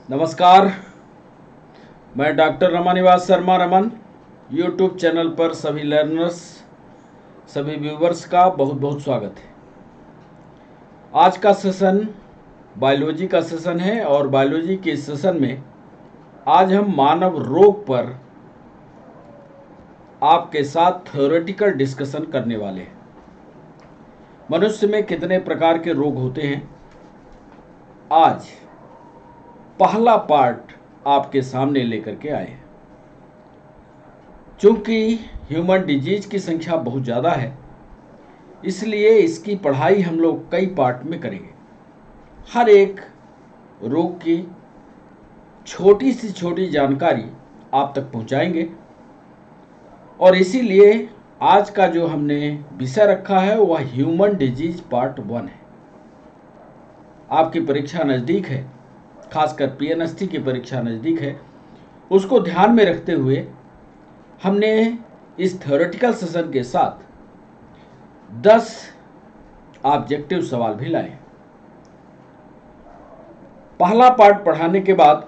नमस्कार। मैं doctor Ramanivas Sharma Raman YouTube channel पर सभी लर्नर्स, सभी व्यूवर्स का बहुत बहुत स्वागत है। आज का सेशन बायोलॉजी का सेशन है और बायोलॉजी के इस सेशन में आज हम मानव रोग पर आपके साथ थ्योरेटिकल डिस्कशन करने वाले हैं। मनुष्य में कितने प्रकार के रोग होते हैं, आज पहला पार्ट आपके सामने लेकर के आए हैं। चूंकि ह्यूमन डिजीज की संख्या बहुत ज़्यादा है, इसलिए इसकी पढ़ाई हम लोग कई पार्ट में करेंगे। हर एक रोग की छोटी से छोटी जानकारी आप तक पहुंचाएंगे और इसीलिए आज का जो हमने विषय रखा है वह ह्यूमन डिजीज पार्ट 1 है। आपकी परीक्षा नज़दीक है, खासकर पीएनएसटी की परीक्षा नज़दीक है, उसको ध्यान में रखते हुए हमने इस थ्योरेटिकल सेशन के साथ 10 ऑब्जेक्टिव सवाल भी लाए। पहला पार्ट पढ़ाने के बाद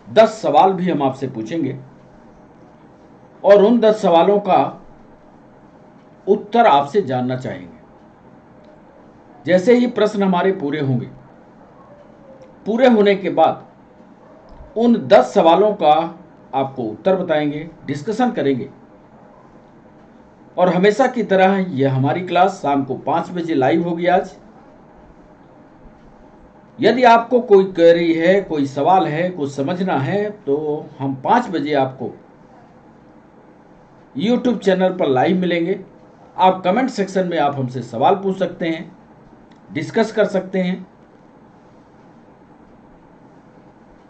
10 सवाल भी हम आपसे पूछेंगे और उन 10 सवालों का उत्तर आपसे जानना चाहेंगे। जैसे ही प्रश्न हमारे पूरे होंगे, पूरे होने के बाद उन 10 सवालों का आपको उत्तर बताएंगे, डिस्कशन करेंगे। और हमेशा की तरह यह हमारी क्लास शाम को 5 बजे लाइव होगी आज। यदि आपको कोई क्वेरी है, कोई सवाल है, कुछ समझना है, तो हम 5 बजे आपको यूट्यूब चैनल पर लाइव मिलेंगे। आप कमेंट सेक्शन में आप हमसे सवाल पूछ सकते हैं, डिस्कस कर सकते हैं,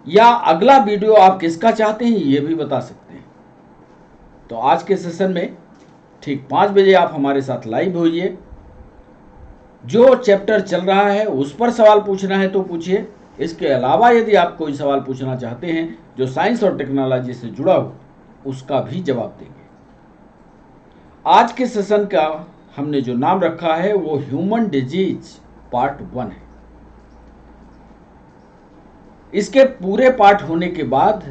या अगला वीडियो आप किसका चाहते हैं ये भी बता सकते हैं। तो आज के सेशन में ठीक 5 बजे आप हमारे साथ लाइव होइए। जो चैप्टर चल रहा है उस पर सवाल पूछना है तो पूछिए। इसके अलावा यदि आप कोई सवाल पूछना चाहते हैं जो साइंस और टेक्नोलॉजी से जुड़ा हो, उसका भी जवाब देंगे। आज के सेशन का हमने जो नाम रखा है वो ह्यूमन डिजीज पार्ट 1 है। इसके पूरे पार्ट होने के बाद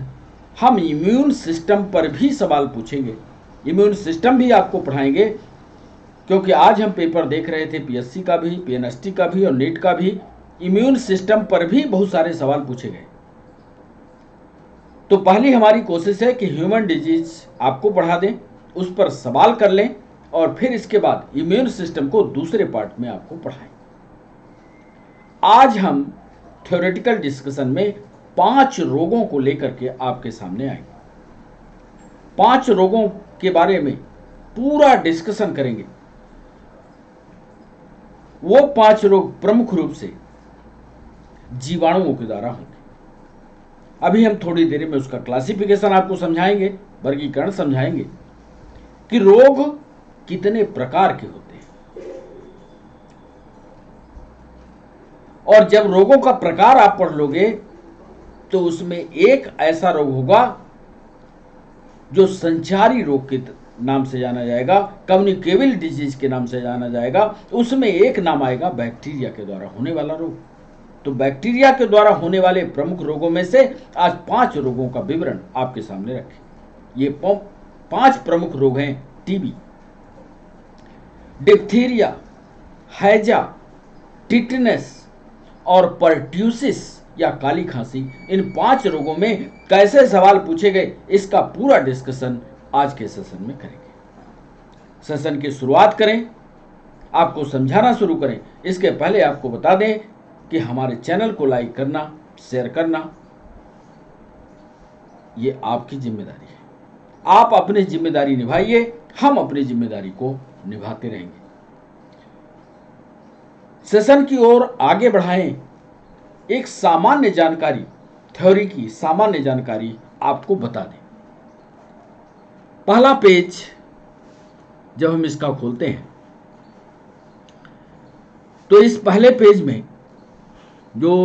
हम इम्यून सिस्टम पर भी सवाल पूछेंगे। इम्यून सिस्टम भी आपको पढ़ाएंगे, क्योंकि आज हम पेपर देख रहे थे पीएससी का भी, पीएनएसटी का भी और नीट का भी। इम्यून सिस्टम पर भी बहुत सारे सवाल पूछे गए। तो पहली हमारी कोशिश है कि ह्यूमन डिजीज आपको पढ़ा दें, उस पर सवाल कर लें और फिर इसके बाद इम्यून सिस्टम को दूसरे पार्ट में आपको पढ़ाएं। आज हम थ्योरेटिकल डिस्कशन में 5 रोगों को लेकर के आपके सामने आएंगे। 5 रोगों के बारे में पूरा डिस्कशन करेंगे। वो 5 रोग प्रमुख रूप से जीवाणुओं के द्वारा होंगे। अभी हम थोड़ी देर में उसका क्लासिफिकेशन आपको समझाएंगे, वर्गीकरण समझाएंगे कि रोग कितने प्रकार के होते हैं। और जब रोगों का प्रकार आप पढ़ लोगे तो उसमें एक ऐसा रोग होगा जो संचारी रोग के नाम से जाना जाएगा, कम्युनिकेबल डिजीज के नाम से जाना जाएगा। उसमें एक नाम आएगा बैक्टीरिया के द्वारा होने वाला रोग। तो बैक्टीरिया के द्वारा होने वाले प्रमुख रोगों में से आज 5 रोगों का विवरण आपके सामने रखें। ये 5 प्रमुख रोग हैं: टीबी, डिप्थीरिया, हैजा, टिटनेस और पर्ट्यूसिस या काली खांसी। इन 5 रोगों में कैसे सवाल पूछे गए, इसका पूरा डिस्कशन आज के सेशन में करेंगे। सेशन की शुरुआत करें, आपको समझाना शुरू करें, इसके पहले आपको बता दें कि हमारे चैनल को लाइक करना, शेयर करना, ये आपकी जिम्मेदारी है। आप अपनी जिम्मेदारी निभाइए, हम अपनी जिम्मेदारी को निभाते रहेंगे। सेशन की ओर आगे बढ़ाएं। एक सामान्य जानकारी, थ्योरी की सामान्य जानकारी आपको बता दें। पहला पेज जब हम इसका खोलते हैं तो इस पहले पेज में जो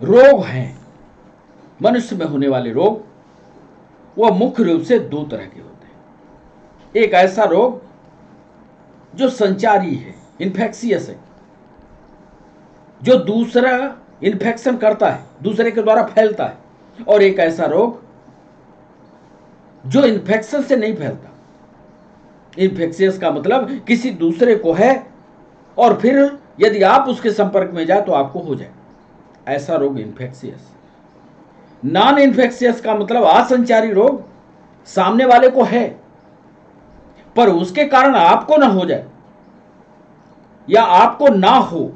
रोग हैं, मनुष्य में होने वाले रोग, वह मुख्य रूप से 2 तरह के होते हैं। एक ऐसा रोग जो संचारी है, इन्फेक्शियस है, जो दूसरा इन्फेक्शन करता है, दूसरे के द्वारा फैलता है, और एक ऐसा रोग जो इन्फेक्शन से नहीं फैलता। इन्फेक्शियस का मतलब किसी दूसरे को है और फिर यदि आप उसके संपर्क में जाए तो आपको हो जाए, ऐसा रोग इन्फेक्शियस। नॉन इन्फेक्शियस का मतलब असंचारी रोग, सामने वाले को है पर उसके कारण आपको ना हो जाए या आपको ना हो,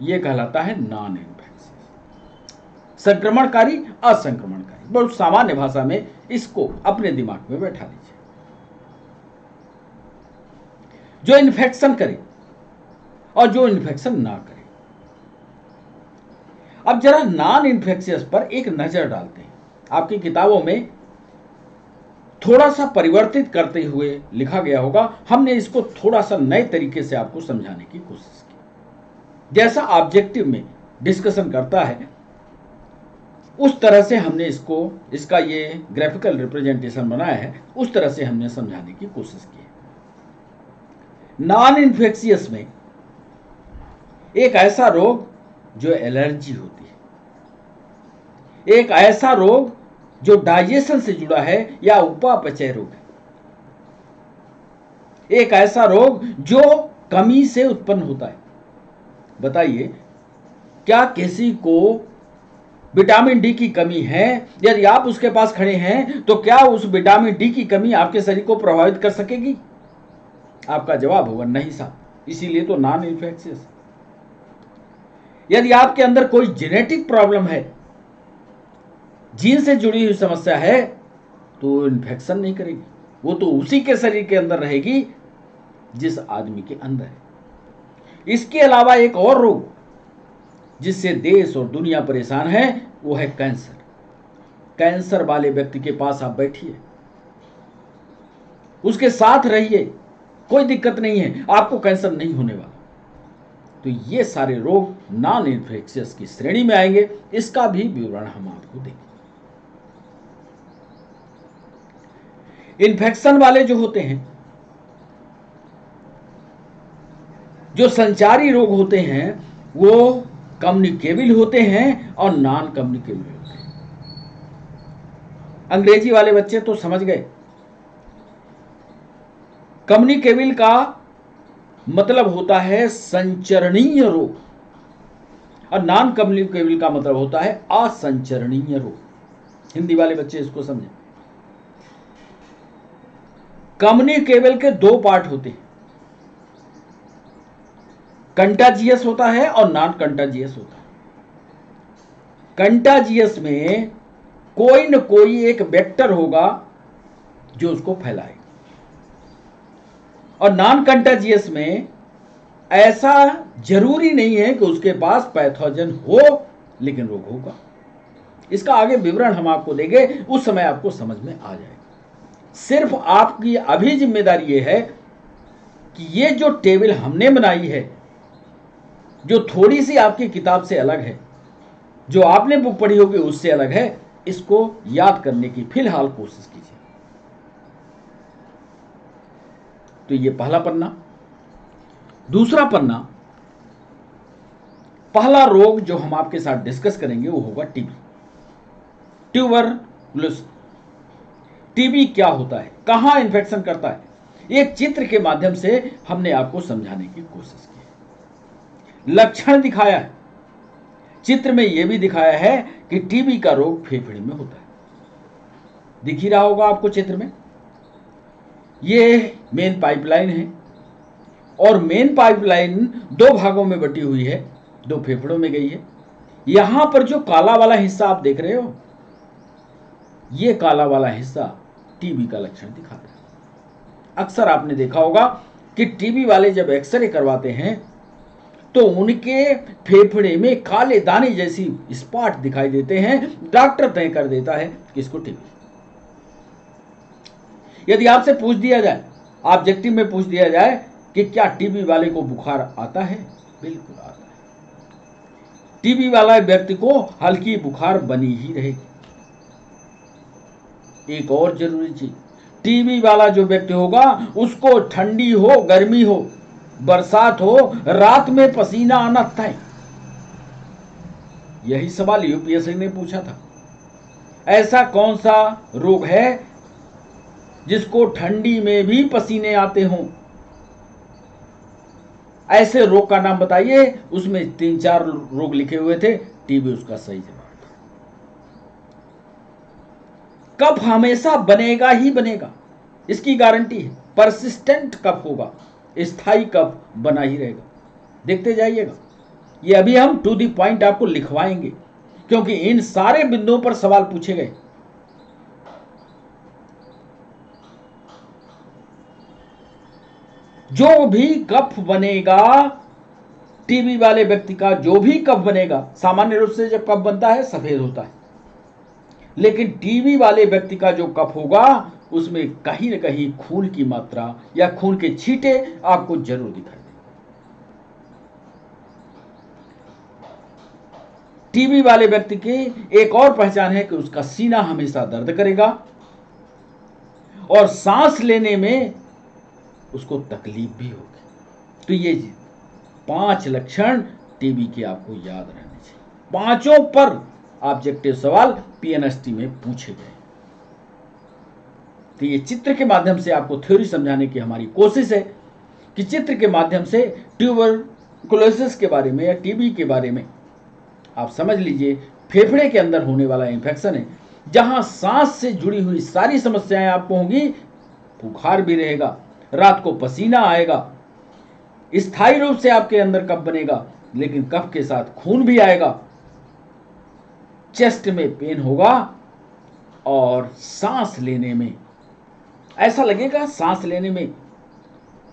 यह कहलाता है नॉन इन्फेक्शियस। संक्रमणकारी, असंक्रमणकारी, बहुत सामान्य भाषा में इसको अपने दिमाग में बैठा लीजिए। जो इन्फेक्शन करे और जो इन्फेक्शन ना करे। अब जरा नॉन इन्फेक्शियस पर एक नजर डालते हैं। आपकी किताबों में थोड़ा सा परिवर्तित करते हुए लिखा गया होगा, हमने इसको थोड़ा सा नए तरीके से आपको समझाने की कोशिश की। जैसा ऑब्जेक्टिव में डिस्कशन करता है उस तरह से हमने इसका ये ग्राफिकल रिप्रेजेंटेशन बनाया है, उस तरह से हमने समझाने की कोशिश की है। नॉन इन्फेक्शियस में एक ऐसा रोग जो एलर्जी होती है, एक ऐसा रोग जो डाइजेशन से जुड़ा है या उपापचय रोग है, एक ऐसा रोग जो कमी से उत्पन्न होता है। बताइए, क्या किसी को विटामिन डी की कमी है? यदि आप उसके पास खड़े हैं तो क्या उस विटामिन डी की कमी आपके शरीर को प्रभावित कर सकेगी? आपका जवाब होगा नहीं साहब, इसीलिए तो नॉन इन्फेक्शियस। यदि आपके अंदर कोई जेनेटिक प्रॉब्लम है, जीन से जुड़ी हुई समस्या है, तो इन्फेक्शन नहीं करेगी, वो तो उसी के शरीर के अंदर रहेगी जिस आदमी के अंदर है। इसके अलावा एक और रोग जिससे देश और दुनिया परेशान है वो है कैंसर। कैंसर वाले व्यक्ति के पास आप बैठिए, उसके साथ रहिए, कोई दिक्कत नहीं है, आपको कैंसर नहीं होने वाला। तो ये सारे रोग नॉन इन्फेक्शियस की श्रेणी में आएंगे, इसका भी विवरण हम आपको देंगे। इन्फेक्शन वाले जो होते हैं, जो संचारी रोग होते हैं, वो कम्युनिकेबल होते हैं और नॉन कम्युनिकेबल होते हैं। अंग्रेजी वाले बच्चे तो समझ गए। कम्युनिकेबल का मतलब होता है संचरणीय रोग और नॉन कम्युनिकेबल का मतलब होता है असंचरणीय रोग। हिंदी वाले बच्चे इसको समझें। कम्युनिकेबल के दो पार्ट होते हैं, कंटाजियस होता है और नॉन कंटाजियस होता है। कंटाजियस में कोई न कोई एक वेक्टर होगा जो उसको फैलाएगा, और नॉन कंटाजियस में ऐसा जरूरी नहीं है कि उसके पास पैथोजन हो, लेकिन रोग होगा। इसका आगे विवरण हम आपको देंगे, उस समय आपको समझ में आ जाएगा। सिर्फ आपकी अभी जिम्मेदारी यह है कि ये जो टेबल हमने बनाई है, जो थोड़ी सी आपकी किताब से अलग है, जो आपने बुक पढ़ी होगी उससे अलग है, इसको याद करने की फिलहाल कोशिश कीजिए। तो ये पहला पन्ना। दूसरा पन्ना, पहला रोग जो हम आपके साथ डिस्कस करेंगे वो होगा टीबी, ट्यूबरकुलोसिस। टीबी क्या होता है, कहां इन्फेक्शन करता है, एक चित्र के माध्यम से हमने आपको समझाने की कोशिश की। लक्षण दिखाया है, चित्र में यह भी दिखाया है कि टीबी का रोग फेफड़े में होता है। दिख ही रहा होगा आपको चित्र में। ये मेन पाइपलाइन है और मेन पाइपलाइन दो भागों में बटी हुई है, दो फेफड़ों में गई है। यहां पर जो काला वाला हिस्सा आप देख रहे हो, ये काला वाला हिस्सा टीबी का लक्षण दिखाता है। अक्सर आपने देखा होगा कि टीबी वाले जब एक्सरे करवाते हैं तो उनके फेफड़े में काले दाने जैसी स्पॉट दिखाई देते हैं। डॉक्टर तय कर देता है कि इसको टीबी। यदि आपसे पूछ दिया जाए, ऑब्जेक्टिव में पूछ दिया जाए कि क्या टीबी वाले को बुखार आता है, बिल्कुल आता है। टीबी वाला व्यक्ति को हल्की बुखार बनी ही रहेगी। एक और जरूरी चीज, टीबी वाला जो व्यक्ति होगा उसको ठंडी हो, गर्मी हो, बरसात हो, रात में पसीना आना तय। यही सवाल यूपीएससी ने पूछा था। ऐसा कौन सा रोग है जिसको ठंडी में भी पसीने आते हों? ऐसे रोग का नाम बताइए। उसमें 3-4 रोग लिखे हुए थे, टीबी उसका सही जवाब था। कफ हमेशा बनेगा ही बनेगा, इसकी गारंटी है। परसिस्टेंट कफ होगा, स्थायी कफ बना ही रहेगा। देखते जाइएगा, ये अभी हम टू द पॉइंट आपको लिखवाएंगे, क्योंकि इन सारे बिंदुओं पर सवाल पूछे गए। जो भी कफ बनेगा, टीबी वाले व्यक्ति का जो भी कफ बनेगा, सामान्य रूप से जब कफ बनता है सफेद होता है, लेकिन टीबी वाले व्यक्ति का जो कफ होगा उसमें कहीं न कहीं खून की मात्रा या खून के छींटे आपको जरूर दिखाई देंगे। टीबी वाले व्यक्ति की एक और पहचान है कि उसका सीना हमेशा दर्द करेगा और सांस लेने में उसको तकलीफ भी होगी। तो ये 5 लक्षण टीबी के आपको याद रहने चाहिए। पांचों पर ऑब्जेक्टिव सवाल पीएनएसटी में पूछे गए। तो ये चित्र के माध्यम से आपको थ्योरी समझाने की हमारी कोशिश है कि चित्र के माध्यम से ट्यूबरकुलोसिस के बारे में या टीबी के बारे में आप समझ लीजिए। फेफड़े के अंदर होने वाला इंफेक्शन है, जहां सांस से जुड़ी हुई सारी समस्याएं आपको होंगी। बुखार भी रहेगा, रात को पसीना आएगा, स्थायी रूप से आपके अंदर कफ बनेगा, लेकिन कफ के साथ खून भी आएगा, चेस्ट में पेन होगा और सांस लेने में ऐसा लगेगा, सांस लेने में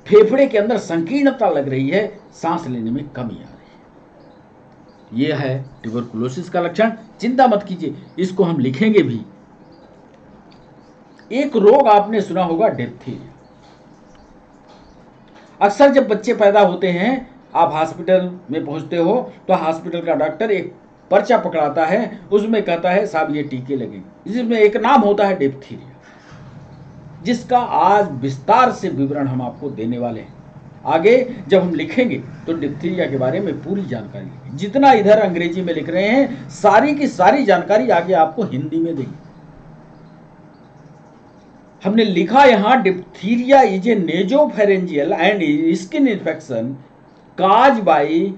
फेफड़े के अंदर संकीर्णता लग रही है, सांस लेने में कमी आ रही है। यह है ट्यूबरकुलोसिस का लक्षण। चिंता मत कीजिए, इसको हम लिखेंगे भी। एक रोग आपने सुना होगा, डिप्थीरिया। अक्सर जब बच्चे पैदा होते हैं, आप हॉस्पिटल में पहुंचते हो तो हॉस्पिटल का डॉक्टर एक पर्चा पकड़ाता है, उसमें कहता है साहब ये टीके लगेंगे। जिसमें एक नाम होता है डिप्थीरिया, जिसका आज विस्तार से विवरण हम आपको देने वाले हैं। आगे जब हम लिखेंगे तो डिप्थीरिया के बारे में पूरी जानकारी लिखेंगे। जितना इधर अंग्रेजी में लिख रहे हैं, सारी की सारी जानकारी आगे आपको हिंदी में देंगे। हमने लिखा यहां, diphtheria is a nasopharyngeal and skin infection caused by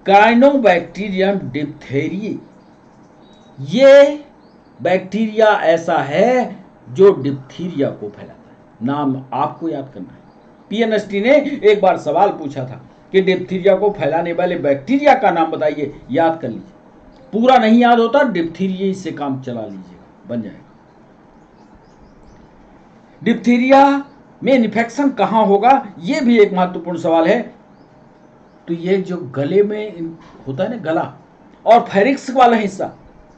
corynebacterium diphtheriae. ये बैक्टीरिया ऐसा है जो डिप्थीरिया को फैलाता है। नाम आपको याद करना है। पीएनएसटी ने एक बार सवाल पूछा था कि डिप्थीरिया को फैलाने वाले बैक्टीरिया का नाम बताइए, याद कर लीजिए। पूरा नहीं याद होता, डिप्थीरिया से काम चला लीजिएगा, बन जाएगा। डिप्थीरिया में इन्फेक्शन कहां होगा, यह भी एक महत्वपूर्ण सवाल है। तो ये जो गले में होता है ना, गला और फेरिक्स वाला हिस्सा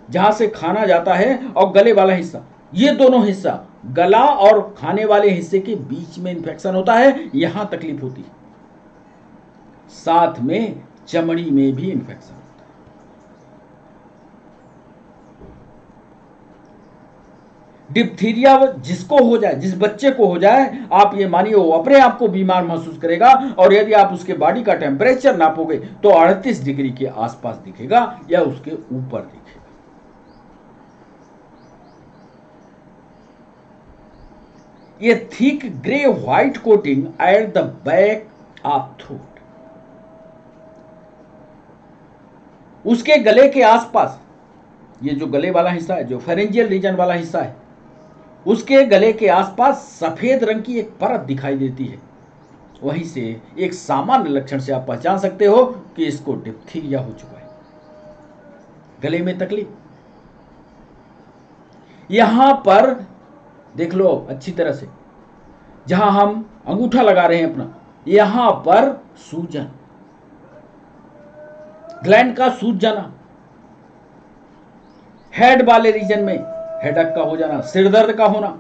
जहां से खाना जाता है और गले वाला हिस्सा, ये दोनों हिस्सा, गला और खाने वाले हिस्से के बीच में इंफेक्शन होता है, यहां तकलीफ होती है। साथ में चमड़ी में भी इंफेक्शन होता है। डिप्थीरिया जिसको हो जाए, जिस बच्चे को हो जाए, आप ये मानिए वो अपने आप को बीमार महसूस करेगा, और यदि आप उसके बॉडी का टेम्परेचर नापोगे तो 38 डिग्री के आसपास दिखेगा या उसके ऊपर दिखेगा। ये thick grey white coating at the back of throat, उसके गले के आसपास, ये जो गले वाला हिस्सा है, जो फेरेंजियल रीजन वाला हिस्सा है, उसके गले के आसपास सफेद रंग की एक परत दिखाई देती है। वहीं से एक सामान्य लक्षण से आप पहचान सकते हो कि इसको डिप्थीरिया हो चुका है। गले में तकलीफ, यहां पर देख लो अच्छी तरह से, जहां हम अंगूठा लगा रहे हैं अपना, यहां पर सूजन, ग्लैंड का सूज जाना, हेड वाले रीजन में हेडेक का हो जाना, सिर दर्द का होना,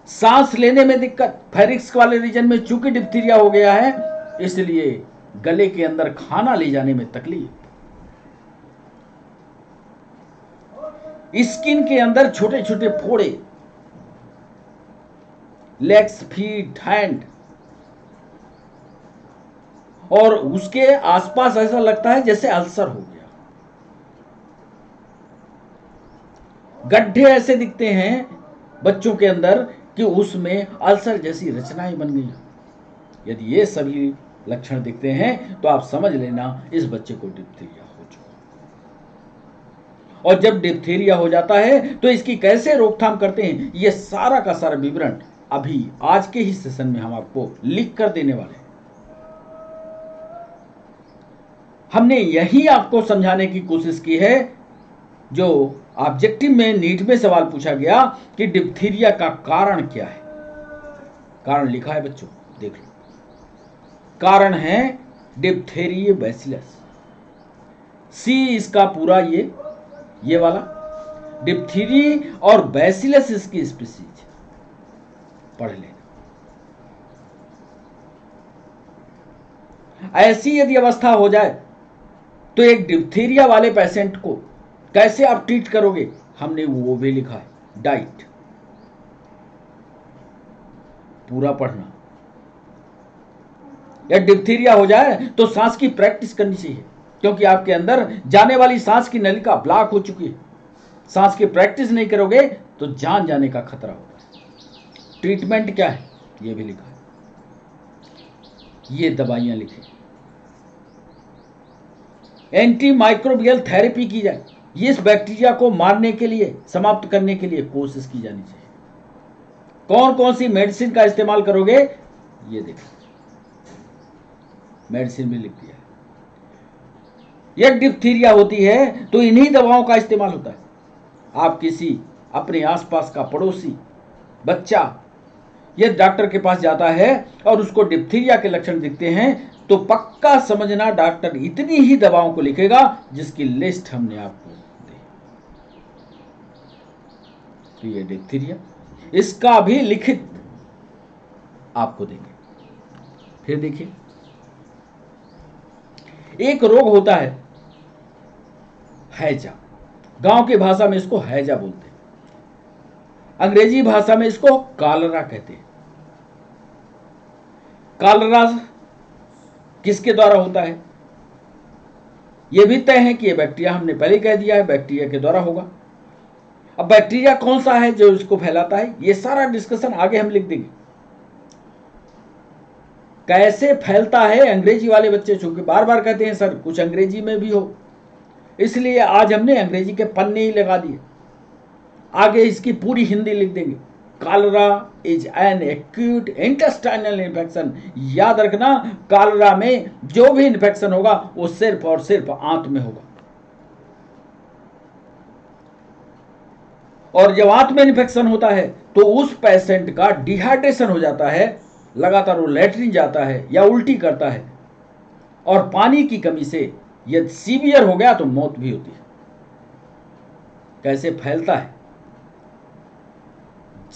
सांस लेने में दिक्कत, फेरिक्स वाले रीजन में चूंकि डिप्थीरिया हो गया है इसलिए गले के अंदर खाना ले जाने में तकलीफ, स्किन के अंदर छोटे छोटे फोड़े, लेग्स, फीट, हैंड, और उसके आसपास ऐसा लगता है जैसे अल्सर हो गया। गड्ढे ऐसे दिखते हैं बच्चों के अंदर कि उसमें अल्सर जैसी रचनाएं बन गई। यदि ये सभी लक्षण दिखते हैं तो आप समझ लेना इस बच्चे को डिप्थीरिया हो चुका। और जब डिप्थीरिया हो जाता है तो इसकी कैसे रोकथाम करते हैं, ये सारा का सारा विवरण अभी आज के ही सेशन में हम आपको लिख कर देने वाले हैं। हमने यही आपको समझाने की कोशिश की है जो ऑब्जेक्टिव में नीट में सवाल पूछा गया कि डिप्थीरिया का कारण क्या है। कारण लिखा है बच्चों, देख लो। कारण है डिप्थेरिया बैसिलस। सी इसका पूरा ये वाला डिप्थीरी और बैसिलस इसकी स्पीसीज पढ़ लेना। ऐसी यदि अवस्था हो जाए तो एक डिप्थीरिया वाले पेशेंट को कैसे आप ट्रीट करोगे, हमने वो भी लिखा है। डाइट पूरा पढ़ना। या डिप्थीरिया हो जाए तो सांस की प्रैक्टिस करनी चाहिए, क्योंकि आपके अंदर जाने वाली सांस की नलिका ब्लॉक हो चुकी है। सांस की प्रैक्टिस नहीं करोगे तो जान जाने का खतरा होगा। ट्रीटमेंट क्या है ये भी लिखा है। ये दवाइयां लिखी। एंटी माइक्रोबियल थेरेपी की जाए, इस बैक्टीरिया को मारने के लिए, समाप्त करने के लिए कोशिश की जानी चाहिए। कौन कौन सी मेडिसिन का इस्तेमाल करोगे ये देखो, मेडिसिन भी लिख दिया है। एक डिप्थीरिया होती है तो इन्हीं दवाओं का इस्तेमाल होता है। आप किसी अपने आसपास का पड़ोसी बच्चा ये डॉक्टर के पास जाता है और उसको डिप्थीरिया के लक्षण दिखते हैं तो पक्का समझना डॉक्टर इतनी ही दवाओं को लिखेगा जिसकी लिस्ट हमने आपको दी। तो ये डिप्थीरिया, इसका भी लिखित आपको देंगे। फिर देखिए, एक रोग होता है हैजा। गांव की भाषा में इसको हैजा बोलते हैं, अंग्रेजी भाषा में इसको कॉलरा कहते हैं। कॉलरा किसके द्वारा होता है यह भी तय है कि यह बैक्टीरिया, हमने पहले कह दिया है, बैक्टीरिया के द्वारा होगा। अब बैक्टीरिया कौन सा है जो इसको फैलाता है, यह सारा डिस्कशन आगे हम लिख देंगे। कैसे फैलता है, अंग्रेजी वाले बच्चे चूंकि बार बार कहते हैं सर कुछ अंग्रेजी में भी हो, इसलिए आज हमने अंग्रेजी के पन्ने ही लगा दिए। आगे इसकी पूरी हिंदी लिख देंगे। Cholera is an acute intestinal infection. याद रखना, कॉलरा में जो भी इन्फेक्शन होगा वो सिर्फ और सिर्फ आंत में होगा। और जब आंत में इन्फेक्शन होता है तो उस पेशेंट का डिहाइड्रेशन हो जाता है, लगातार वो लैट्रिन जाता है या उल्टी करता है, और पानी की कमी से यदि सीवियर हो गया तो मौत भी होती है। कैसे फैलता है,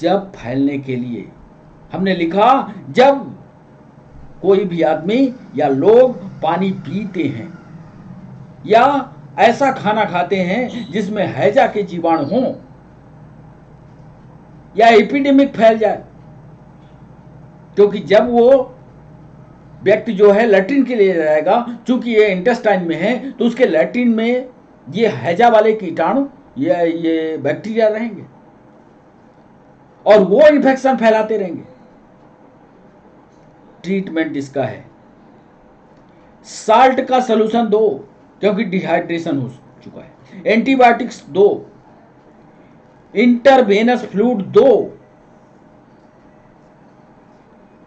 जब फैलने के लिए हमने लिखा, जब कोई भी आदमी या लोग पानी पीते हैं या ऐसा खाना खाते हैं जिसमें हैजा के जीवाणु हों या एपिडेमिक फैल जाए, क्योंकि जब वो व्यक्ति जो है लैट्रिन के लिए जाएगा, चूंकि ये इंटेस्टाइन में है तो उसके लैट्रिन में ये हैजा वाले कीटाणु ये बैक्टीरिया रहेंगे और वो इन्फेक्शन फैलाते रहेंगे। ट्रीटमेंट इसका है साल्ट का सॉल्यूशन दो, क्योंकि डिहाइड्रेशन हो चुका है। एंटीबायोटिक्स दो, इंटरवेनस फ्लूइड दो।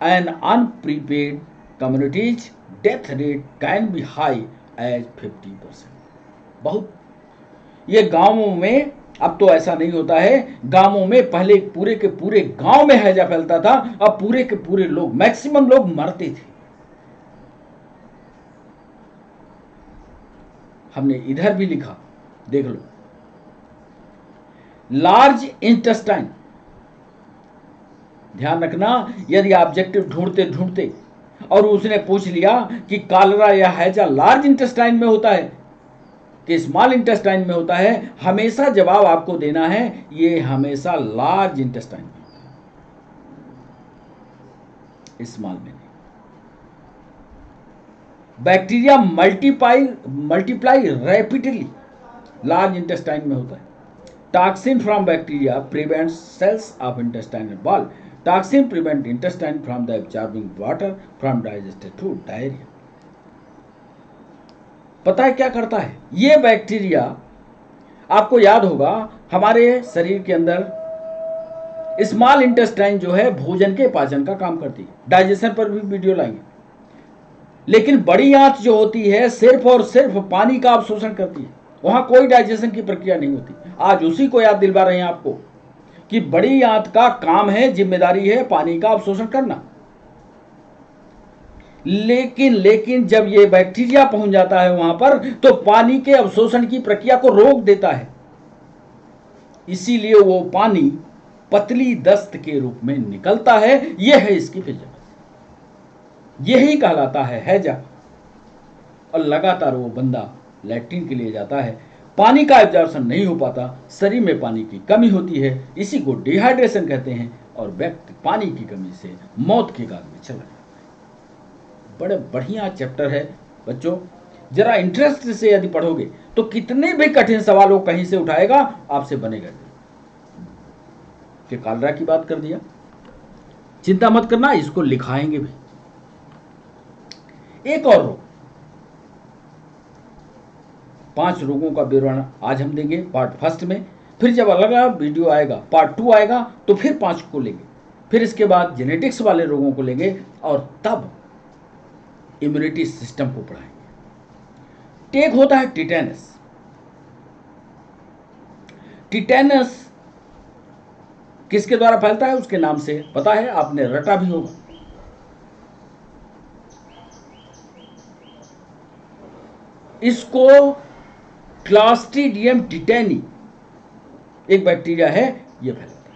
An unprepared communities death rate can be high as 50%। बहुत, ये गांवों में, अब तो ऐसा नहीं होता है, गांवों में पहले पूरे के पूरे गांव में हैजा फैलता था, अब पूरे के पूरे लोग, मैक्सिमम लोग मरते थे। हमने इधर भी लिखा, देख लो। लार्ज इंटेस्टाइन, ध्यान रखना, यदि ऑब्जेक्टिव ढूंढते ढूंढते और उसने पूछ लिया कि कॉलरा या हैजा लार्ज इंटेस्टाइन में होता है कि स्मॉल इंटेस्टाइन में होता है, हमेशा जवाब आपको देना है ये हमेशा लार्ज इंटेस्टाइन में होता है, स्मॉल में नहीं। Bacteria multiply rapidly large intestine में होता है। Toxin from bacteria prevents cells of intestinal wall. Toxin prevent intestine from the absorbing water from digested food. Diarrhea. पता है क्या करता है ये बैक्टीरिया? आपको याद होगा हमारे शरीर के अंदर स्मॉल इंटेस्टाइन जो है भोजन के पाचन का काम करती है, डाइजेशन पर भी वीडियो लाएंगे। लेकिन बड़ी आंत जो होती है सिर्फ और सिर्फ पानी का अवशोषण करती है, वहां कोई डाइजेशन की प्रक्रिया नहीं होती। आज उसी को याद दिलवा रहे हैं आपको कि बड़ी आंत का काम है, जिम्मेदारी है पानी का अवशोषण करना। लेकिन जब ये बैक्टीरिया पहुंच जाता है वहां पर तो पानी के अवशोषण की प्रक्रिया को रोक देता है। इसीलिए वो पानी पतली दस्त के रूप में निकलता है। यह है इसकी फिजियोलॉजी, यही कहलाता है हैजा। और लगातार वो बंदा लैट्रिन के लिए जाता है, पानी का एब्जॉर्प्शन नहीं हो पाता, शरीर में पानी की कमी होती है, इसी को डिहाइड्रेशन कहते हैं, और व्यक्ति पानी की कमी से मौत के गाल में चला जाता है। बड़े बढ़िया चैप्टर है बच्चों, जरा इंटरेस्ट से यदि पढ़ोगे तो कितने भी कठिन सवाल वो कहीं से उठाएगा आपसे बनेगा। कि कालरा की बात कर दिया, चिंता मत करना, इसको लिखाएंगे भी। एक और रोग, 5 रोगों का विवरण आज हम देंगे पार्ट फर्स्ट में। फिर जब अलग अलग वीडियो आएगा पार्ट 2 आएगा तो फिर 5 को लेंगे, फिर इसके बाद जेनेटिक्स वाले रोगों को लेंगे और तब इम्यूनिटी सिस्टम को पढ़ाएंगे। एक होता है टिटेनस। टिटेनस किसके द्वारा फैलता है उसके नाम से पता है, आपने रटा भी होगा। इसको क्लॉस्ट्रीडियम टिटेनी एक बैक्टीरिया है, ये फैलाता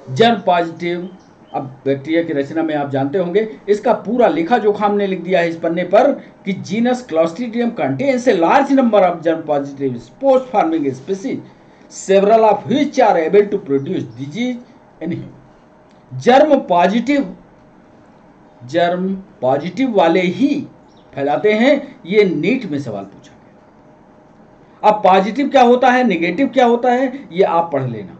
है। Germ positive. अब बैक्टीरिया की रचना में आप जानते होंगे, इसका पूरा लेखा जोखा हमने लिख दिया है इस पन्ने पर कि genus Clostridium contains a large number of germ positive spores forming species, several of which are able to produce disease in human. Germ positive वाले ही फैलाते हैं, ये नीट में सवाल पूछा गया। अब पॉजिटिव क्या होता है, नेगेटिव क्या होता है, ये आप पढ़ लेना।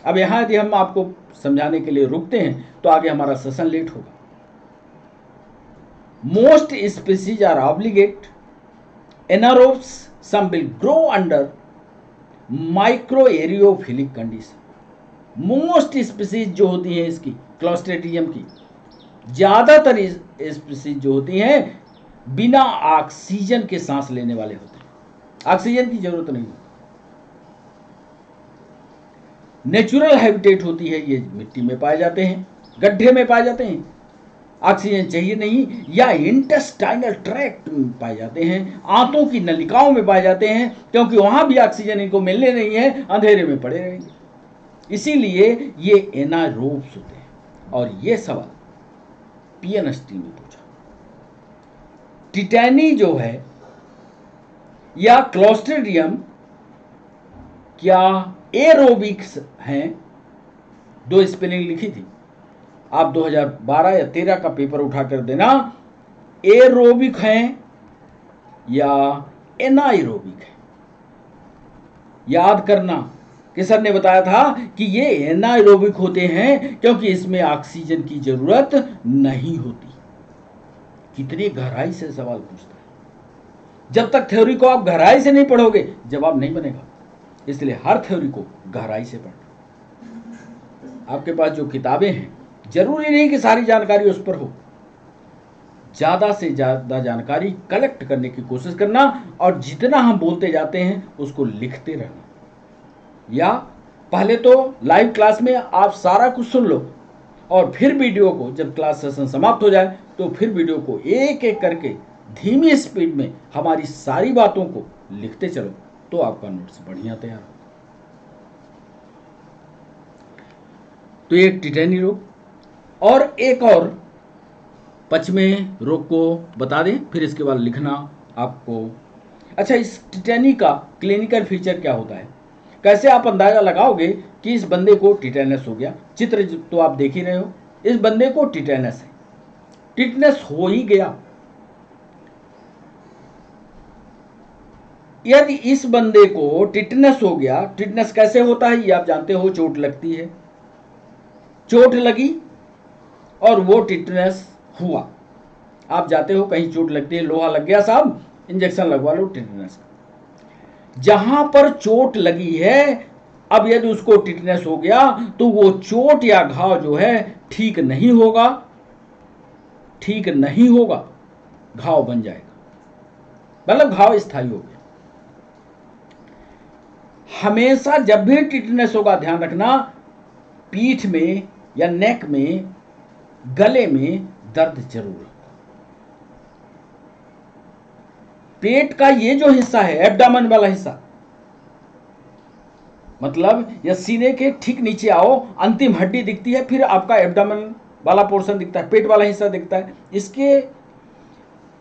अब यहां यदि हम आपको समझाने के लिए रुकते हैं तो आगे हमारा सेशन लेट होगा। Most species are obligate anaerobes, some will grow under microaerophilic condition. Most species जो होती है इसकी क्लॉस्ट्रीडियम की, ज्यादातर स्पीसीज जो होती हैं बिना ऑक्सीजन के सांस लेने वाले होते हैं, ऑक्सीजन की जरूरत नहीं होती। नेचुरल हैबिटेट होती है, ये मिट्टी में पाए जाते हैं, गड्ढे में पाए जाते हैं, ऑक्सीजन चाहिए नहीं, या इंटेस्टाइनल ट्रैक्ट में पाए जाते हैं, आंतों की नलिकाओं में पाए जाते हैं, क्योंकि वहां भी ऑक्सीजन इनको मिलने नहीं है, अंधेरे में पड़े रहेंगे। इसीलिए ये एनारोब्स होते हैं। और ये सवाल पीएनएसटी में पूछा, टिटेनी जो है या क्लॉस्ट्रीडियम क्या एरोबिक्स हैं? 2 स्पेलिंग लिखी थी, आप 2012 या 13 का पेपर उठा कर देना, एरोबिक हैं या एनाएरोबिक है। याद करना कि सर ने बताया था कि ये एनाएरोबिक होते हैं क्योंकि इसमें ऑक्सीजन की जरूरत नहीं होती। कितनी गहराई से सवाल पूछता है। जब तक थ्योरी को आप गहराई से नहीं पढ़ोगे जवाब नहीं बनेगा, इसलिए हर थ्योरी को गहराई से पढ़ना। आपके पास जो किताबें हैं जरूरी नहीं कि सारी जानकारी उस पर हो, ज्यादा से ज्यादा जानकारी कलेक्ट करने की कोशिश करना और जितना हम बोलते जाते हैं उसको लिखते रहना। या पहले तो लाइव क्लास में आप सारा कुछ सुन लो और फिर वीडियो को जब क्लास सेशन समाप्त हो जाए तो फिर वीडियो को एक एक करके धीमी स्पीड में हमारी सारी बातों को लिखते चलो, तो आपका नोट्स बढ़िया तैयार होगा। तो एक टिटेनी रोग और एक और पचमे रोग को बता दें, फिर इसके बाद लिखना आपको। अच्छा, इस टिटेनी का क्लिनिकल फीचर क्या होता है, कैसे आप अंदाजा लगाओगे कि इस बंदे को टिटेनस हो गया? चित्र तो आप देख ही रहे हो, इस बंदे को टिटेनस है, टिटेनस हो ही गया। यदि इस बंदे को टिटनेस हो गया, टिटनेस कैसे होता है ये आप जानते हो, चोट लगती है, चोट लगी और वो टिटनेस हुआ। आप जाते हो कहीं चोट लगती है, लोहा लग गया साहब, इंजेक्शन लगवा लो टिटनेस का। जहां पर चोट लगी है, अब यदि उसको टिटनेस हो गया तो वो चोट या घाव जो है ठीक नहीं होगा, ठीक नहीं होगा, घाव बन जाएगा, मतलब घाव स्थायी हो गया। हमेशा जब भी टिटनेस होगा ध्यान रखना, पीठ में या नेक में, गले में दर्द जरूर होगा। पेट का ये जो हिस्सा है, एब्डामन वाला हिस्सा, मतलब या सीने के ठीक नीचे आओ, अंतिम हड्डी दिखती है, फिर आपका एब्डामन वाला पोर्शन दिखता है, पेट वाला हिस्सा दिखता है। इसके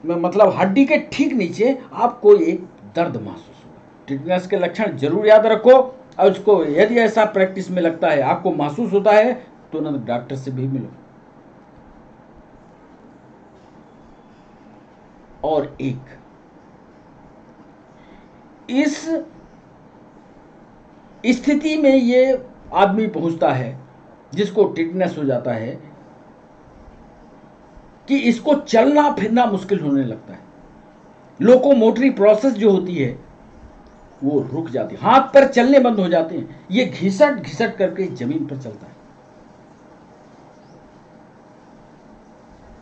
मतलब हड्डी के ठीक नीचे आपको एक दर्द महसूस होगा। टिटनेस के लक्षण जरूर याद रखो, और उसको यदि ऐसा प्रैक्टिस में लगता है, आपको महसूस होता है, तो तुरंत डॉक्टर से भी मिलो। और एक इस स्थिति में ये आदमी पहुंचता है जिसको टिटनेस हो जाता है कि इसको चलना फिरना मुश्किल होने लगता है, लोकोमोटरी प्रोसेस जो होती है वो रुक जाती है, हाथ पैर चलने बंद हो जाते हैं, ये घिसट घिसट करके जमीन पर चलता है।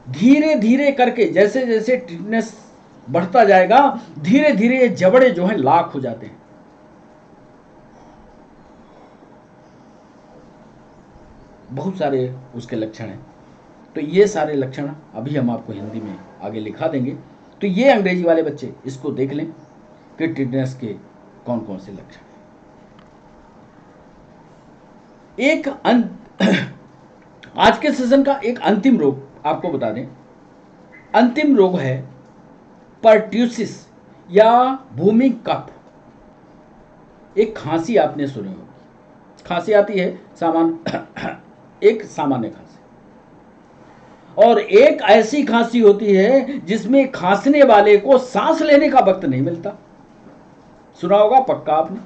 धीरे धीरे करके जैसे जैसे टिटनेस बढ़ता जाएगा, धीरे धीरे ये जबड़े जो हैं लाख हो जाते हैं। बहुत सारे उसके लक्षण हैं, तो ये सारे लक्षण अभी हम आपको हिंदी में आगे लिखा देंगे। तो ये अंग्रेजी वाले बच्चे इसको देख लें कि टिटनेस के कौन कौन से लक्षण हैं। एक आज के सेशन का एक अंतिम रोग आपको बता दें, अंतिम रोग है पर्ट्यूसिस या भूमि कफ। एक खांसी आपने सुनी होगी, खांसी आती है एक सामान्य खांसी, और एक ऐसी खांसी होती है जिसमें खांसने वाले को सांस लेने का वक्त नहीं मिलता। सुना होगा पक्का आपने।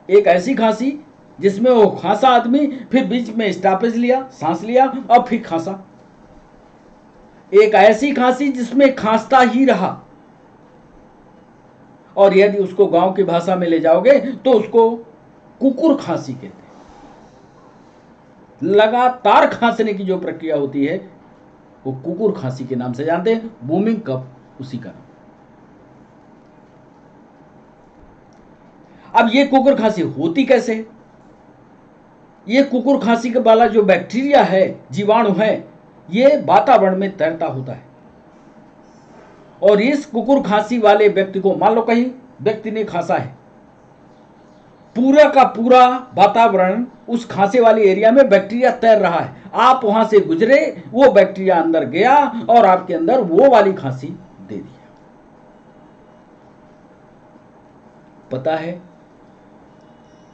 एक ऐसी खांसी जिसमें वो खांसा आदमी, फिर बीच में स्टॉपेज लिया, सांस लिया और फिर खांसा। एक ऐसी खांसी जिसमें खांसता ही रहा, और यदि उसको गांव की भाषा में ले जाओगे तो उसको कुकुर खांसी कहते हैं। लगातार खांसने की जो प्रक्रिया होती है वो कुकुर खांसी के नाम से जानते हैं, बूमिंग कफ उसी का नाम। अब ये कुकुर खांसी होती कैसे? ये कुकुर खांसी के वाला जो बैक्टीरिया है, जीवाणु है, ये वातावरण में तैरता होता है, और इस कुकुर खांसी वाले व्यक्ति को, मान लो कहीं व्यक्ति ने खांसा है, पूरा का पूरा वातावरण उस खांसे वाले एरिया में बैक्टीरिया तैर रहा है, आप वहां से गुजरे, वो बैक्टीरिया अंदर गया और आपके अंदर वो वाली खांसी दे दिया। पता है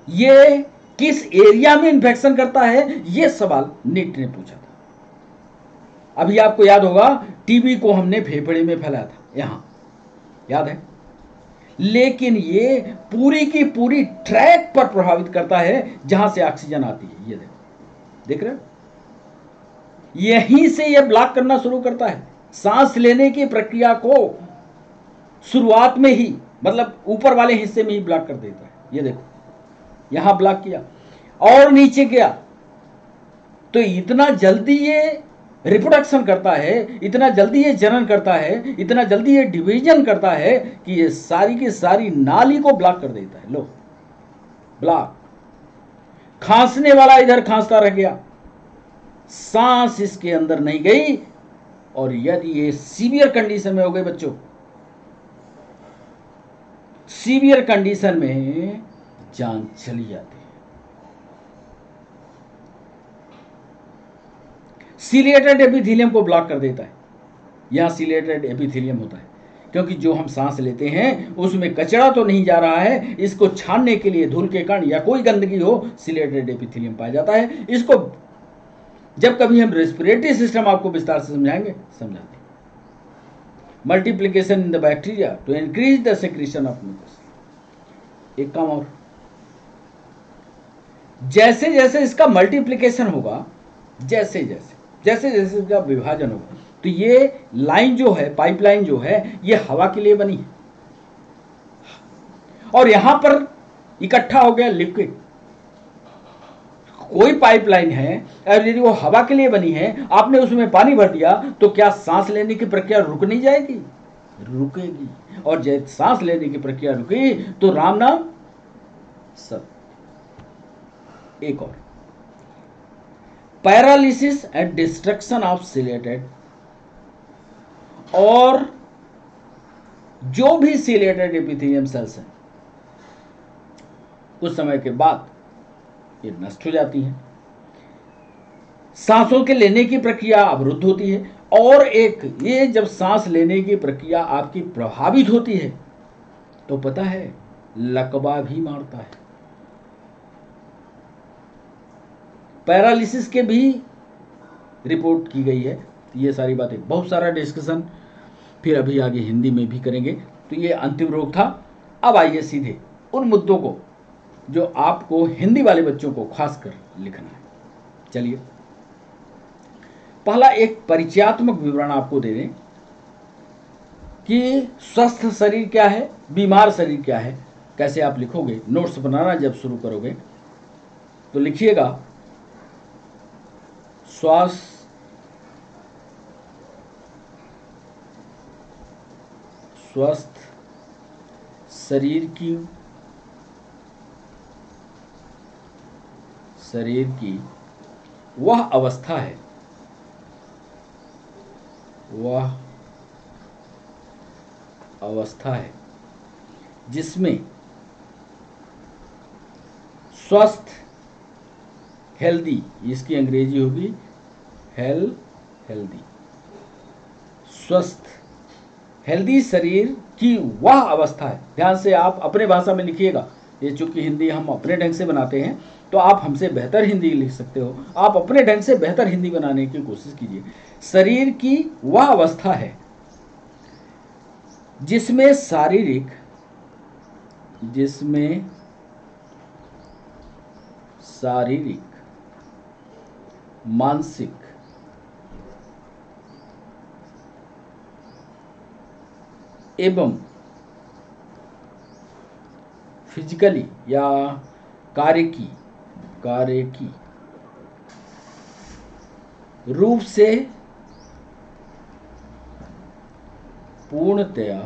ये किस एरिया में इंफेक्शन करता है? ये सवाल नीट ने पूछा था। अभी आपको याद होगा टीबी को हमने फेफड़े में फैलाया था, यहां याद है, लेकिन ये पूरी की पूरी ट्रैक पर प्रभावित करता है जहां से ऑक्सीजन आती है। ये देख रहे हो, यहीं से ये ब्लॉक करना शुरू करता है, सांस लेने की प्रक्रिया को शुरुआत में ही, मतलब ऊपर वाले हिस्से में ही ब्लॉक कर देता है। ये देखो यहां ब्लॉक किया और नीचे गया, तो इतना जल्दी ये रिप्रोडक्शन करता है, इतना जल्दी ये जनन करता है, इतना जल्दी ये डिवीजन करता है कि ये सारी की सारी नाली को ब्लॉक कर देता है। लो ब्लॉक, खांसने वाला इधर खांसता रह गया, सांस इसके अंदर नहीं गई, और यदि ये सीवियर कंडीशन में हो गए बच्चों, सीवियर कंडीशन में जान चली जाती है। सिलिएटेड एपिथेलियम को ब्लॉक कर देता है। यहां सिलिएटेड एपिथेलियम होता है क्योंकि जो हम सांस लेते हैं उसमें कचरा तो नहीं जा रहा है, इसको छानने के लिए धूल के कण या कोई गंदगी हो, सिलिएटेड एपिथेलियम पाया जाता है। इसको जब कभी हम रेस्पिरेटरी सिस्टम आपको विस्तार से समझाएंगे, समझाते हैं। Multiplication in the bacteria to increase the secretion of mucus. एक काम और, जैसे जैसे इसका मल्टीप्लीकेशन होगा, जैसे जैसे इसका विभाजन होगा, तो ये लाइन जो है, पाइपलाइन जो है, ये हवा के लिए बनी है और यहां पर इकट्ठा हो गया लिक्विड। कोई पाइपलाइन है और यदि वो हवा के लिए बनी है, आपने उसमें पानी भर दिया, तो क्या सांस लेने की प्रक्रिया रुक नहीं जाएगी? रुकेगी। और जब सांस लेने की प्रक्रिया रुकी तो राम नाम सत्य। एक और, paralysis and destruction of chelated, और जो भी सिलेटेड एपिथेलियम सेल्स हैं कुछ समय के बाद ये नष्ट हो जाती हैं, सांसों के लेने की प्रक्रिया अवरुद्ध होती है। और एक, ये जब सांस लेने की प्रक्रिया आपकी प्रभावित होती है तो पता है लकवा भी मारता है। पैरालिसिस के भी रिपोर्ट की गई है। ये सारी बातें, बहुत सारा डिस्कशन फिर अभी आगे हिंदी में भी करेंगे। तो ये अंतिम रोग था। अब आइए सीधे उन मुद्दों को जो आपको हिंदी वाले बच्चों को खासकर लिखना है। चलिए, पहला एक परिचयात्मक विवरण आपको दे दें कि स्वस्थ शरीर क्या है, बीमार शरीर क्या है। कैसे आप लिखोगे, नोट्स बनाना जब शुरू करोगे तो लिखिएगा स्वस्थ शरीर की वह अवस्था है, जिसमें स्वस्थ, हेल्दी, इसकी अंग्रेजी होगी हेल्दी, स्वस्थ हेल्दी शरीर की वह अवस्था है। ध्यान से आप अपने भाषा में लिखिएगा। ये चूंकि हिंदी हम अपने ढंग से बनाते हैं तो आप हमसे बेहतर हिंदी लिख सकते हो। आप अपने ढंग से बेहतर हिंदी बनाने की कोशिश कीजिए। शरीर की वह अवस्था है जिसमें शारीरिक, मानसिक एवं फिजिकली या कार्य की रूप से पूर्णतया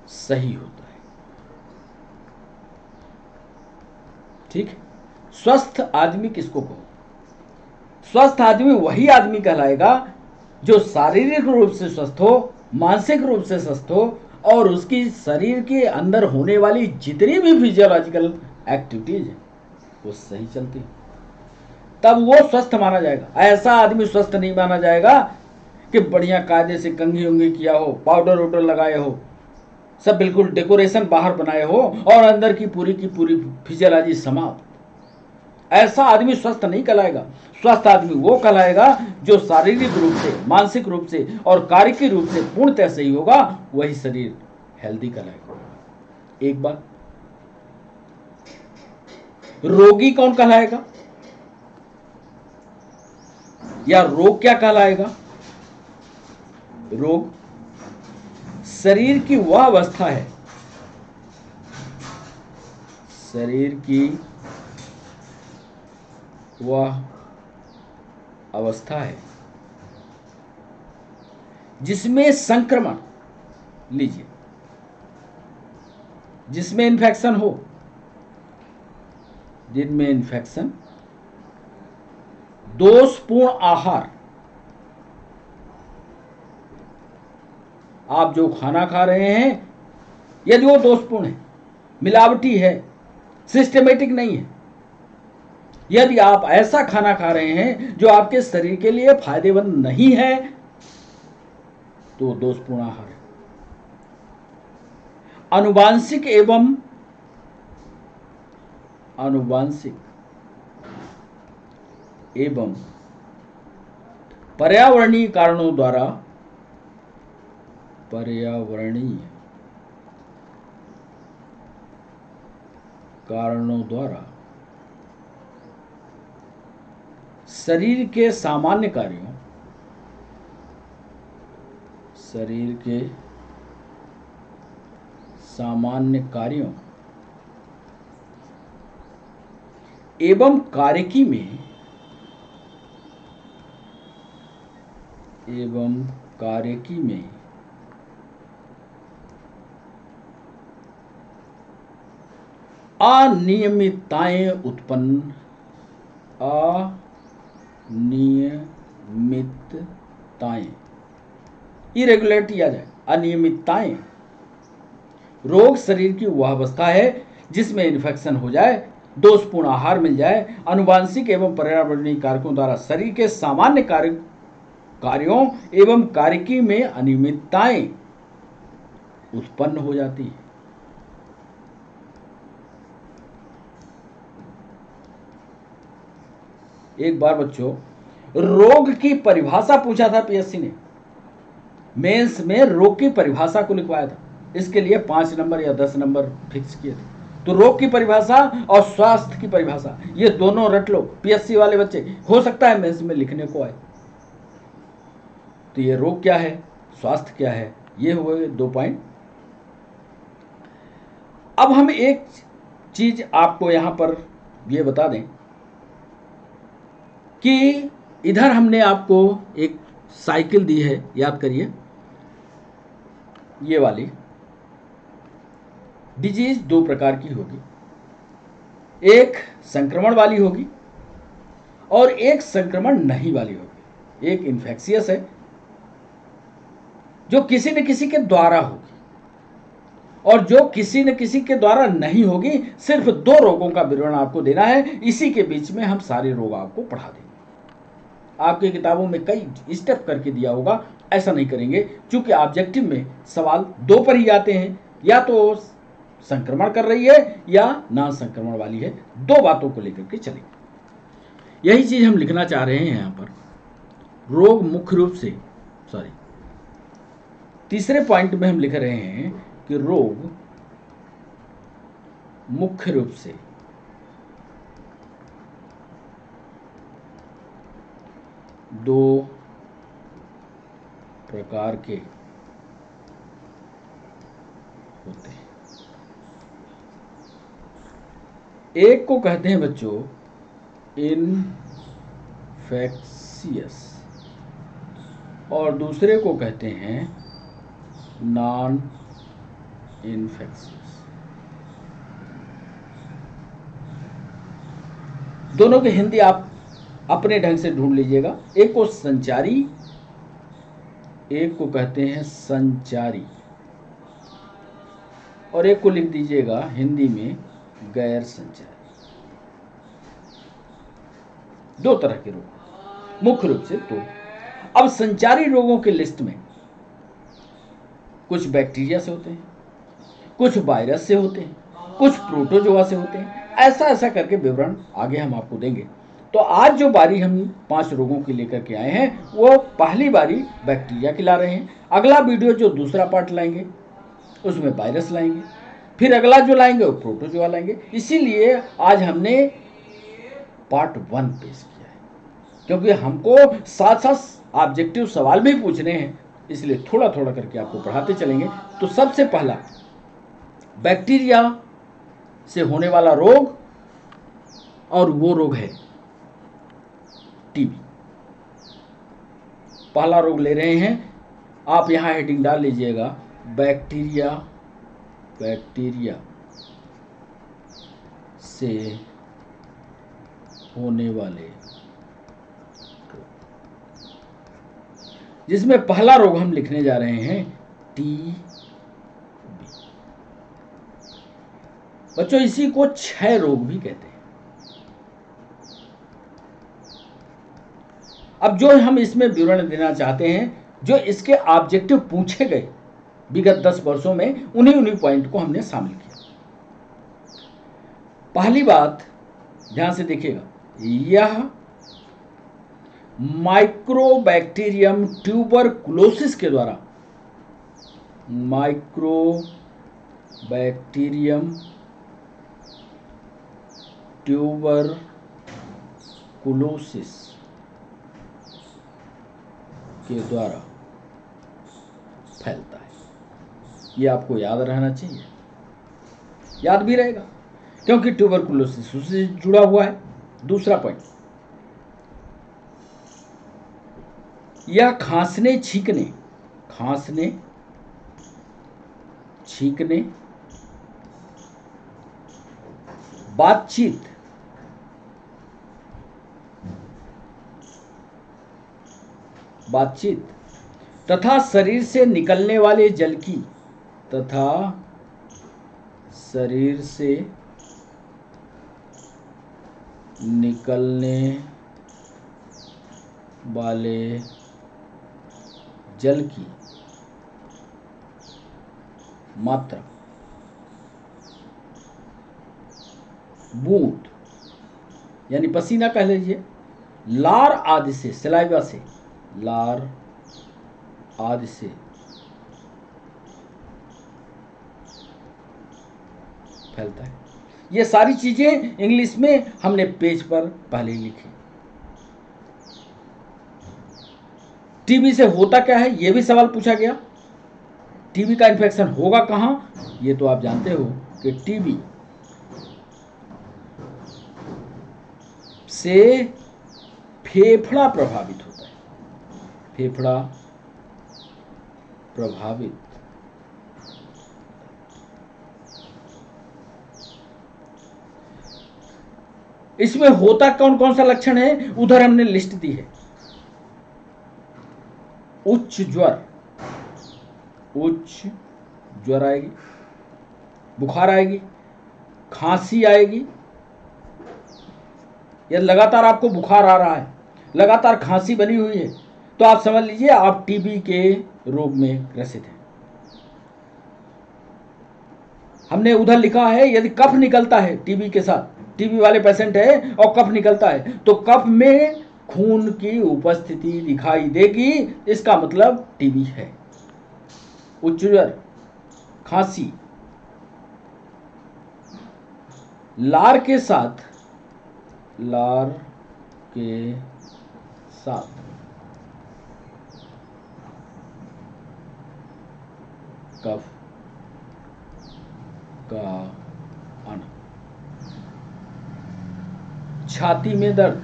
सही होता है। ठीक है। स्वस्थ आदमी किसको कहो? स्वस्थ आदमी वही आदमी कहलाएगा जो शारीरिक रूप से स्वस्थ हो, मानसिक रूप से स्वस्थ हो और उसकी शरीर के अंदर होने वाली जितनी भी फिजियोलॉजिकल एक्टिविटीज है वो सही चलती है, तब वो स्वस्थ माना जाएगा। ऐसा आदमी स्वस्थ नहीं माना जाएगा कि बढ़िया कायदे से कंघी उंगी किया हो, पाउडर वाउडर लगाए हो, सब बिल्कुल डेकोरेशन बाहर बनाए हो और अंदर की पूरी फिजियोलॉजी समाप्त। ऐसा आदमी स्वस्थ नहीं कहलाएगा। स्वस्थ आदमी वो कहलाएगा जो शारीरिक रूप से, मानसिक रूप से और कार्य रूप से पूर्णतः सही होगा, वही शरीर हेल्दी कहलाएगा। एक बात, रोगी कौन कहलाएगा या रोग क्या कहलाएगा? रोग शरीर की वह अवस्था है, जिसमें संक्रमण, लीजिए, जिसमें इन्फेक्शन हो, जिनमें इन्फेक्शन, दोषपूर्ण आहार, आप जो खाना खा रहे हैं यदि वो दोषपूर्ण है, मिलावटी है, सिस्टमेटिक नहीं है, यदि आप ऐसा खाना खा रहे हैं जो आपके शरीर के लिए फायदेमंद नहीं है तो दोषपूर्ण आहार है। आनुवांशिक एवं पर्यावरणीय कारणों द्वारा शरीर के सामान्य कार्यों एवं कार्यकी में अनियमितताएं इरेगुलरिटी आ जाए। अनियमितताएं रोग शरीर की वह अवस्था है जिसमें इन्फेक्शन हो जाए, दोषपूर्ण आहार मिल जाए, आनुवांशिक एवं पर्यावरणीय कारकों द्वारा शरीर के सामान्य कार्यों एवं कार्यकी में अनियमितताएं उत्पन्न हो जाती है। एक बार बच्चों रोग की परिभाषा पूछा था पीएससी ने, मेंस में रोग की परिभाषा को लिखवाया था। इसके लिए 5 नंबर या 10 नंबर फिक्स किए थे। तो रोग की परिभाषा और स्वास्थ्य की परिभाषा ये दोनों रट लो। पीएससी वाले बच्चे हो सकता है मेंस में लिखने को आए। तो ये रोग क्या है, स्वास्थ्य क्या है, ये हुए 2 पॉइंट। अब हम एक चीज आपको यहां पर ये बता दें कि इधर हमने आपको एक साइकिल दी है, याद करिए। ये वाली डिजीज 2 प्रकार की होगी, एक संक्रमण वाली होगी और एक संक्रमण नहीं वाली होगी। एक इन्फेक्शियस है जो किसी न किसी के द्वारा होगी, और जो किसी न किसी के द्वारा नहीं होगी। सिर्फ 2 रोगों का विवरण आपको देना है, इसी के बीच में हम सारे रोग आपको पढ़ा देंगे। आपकी किताबों में कई स्टेप करके दिया होगा, ऐसा नहीं करेंगे, क्योंकि ऑब्जेक्टिव में सवाल 2 पर ही आते हैं, या तो संक्रमण कर रही है या ना संक्रमण वाली है। 2 बातों को लेकर के चलेंगे। यही चीज हम लिखना चाह रहे हैं यहां पर। रोग मुख्य रूप से तीसरे पॉइंट में हम लिख रहे हैं कि रोग मुख्य रूप से 2 प्रकार के होते हैं। एक को कहते हैं बच्चों इनफेक्शियस और दूसरे को कहते हैं नॉन इन्फेक्शियस। दोनों की हिंदी आप अपने ढंग से ढूंढ लीजिएगा। एक को संचारी, एक को कहते हैं संचारी, और एक को लिख दीजिएगा हिंदी में गैर संचारी। 2 तरह के रोग, मुख्य रूप से 2। अब संचारी रोगों के लिस्ट में कुछ बैक्टीरिया से होते हैं, कुछ वायरस से होते हैं, कुछ प्रोटोजोआ से होते हैं। ऐसा करके विवरण आगे हम आपको देंगे। तो आज जो बारी हम 5 रोगों की लेकर के आए हैं, वो पहली बारी बैक्टीरिया की ला रहे हैं। अगला वीडियो जो दूसरा पार्ट लाएंगे उसमें वायरस लाएंगे, फिर अगला जो लाएंगे वो प्रोटोजोआ लाएंगे। इसीलिए आज हमने पार्ट 1 पेश किया है, क्योंकि हमको साथ साथ ऑब्जेक्टिव सवाल भी पूछने हैं, इसलिए थोड़ा थोड़ा करके आपको पढ़ाते चलेंगे। तो सबसे पहला बैक्टीरिया से होने वाला रोग, और वो रोग है टीबी। पहला रोग ले रहे हैं, आप यहां हेडिंग डाल लीजिएगा बैक्टीरिया से होने वाले, जिसमें पहला रोग हम लिखने जा रहे हैं टीबी। बच्चों इसी को क्षय रोग भी कहते हैं। अब जो हम इसमें विवरण देना चाहते हैं, जो इसके ऑब्जेक्टिव पूछे गए विगत 10 वर्षों में, उन्हीं पॉइंट को हमने शामिल किया। पहली बात ध्यान से देखिएगा, यह माइक्रोबैक्टीरियम ट्यूबरकुलोसिस के द्वारा, माइक्रोबैक्टीरियम ट्यूबरकुलोसिस के द्वारा फैलता है। ये आपको याद रहना चाहिए, याद भी रहेगा क्योंकि ट्यूबरकुलोसिस उससे जुड़ा हुआ है। दूसरा पॉइंट, यह खांसने छींकने, बातचीत तथा शरीर से निकलने वाले जल की मात्रा, बूंद यानी पसीना कह लीजिए, लार आदि से, सलाइवा से, लार आदि से फैलता है। ये सारी चीजें इंग्लिश में हमने पेज पर पहले ही लिखी। टीबी से होता क्या है, यह भी सवाल पूछा गया। टीबी का इन्फेक्शन होगा कहां, ये तो आप जानते हो कि टीबी से फेफड़ा प्रभावित होता है, फेफड़ा प्रभावित। इसमें होता कौन कौन सा लक्षण है, उधर हमने लिस्ट दी है। उच्च ज्वर आएगी, बुखार आएगी, खांसी आएगी। या लगातार आपको बुखार आ रहा है, लगातार खांसी बनी हुई है, तो आप समझ लीजिए आप टीबी के रोग में ग्रसित हैं। हमने उधर लिखा है यदि कफ निकलता है, टीबी के साथ टीबी वाले पेशेंट है और कफ निकलता है, तो कफ में खून की उपस्थिति दिखाई देगी, इसका मतलब टीबी है। उच्च ज्वर, खांसी, लार के साथ कफ का आना, छाती में दर्द,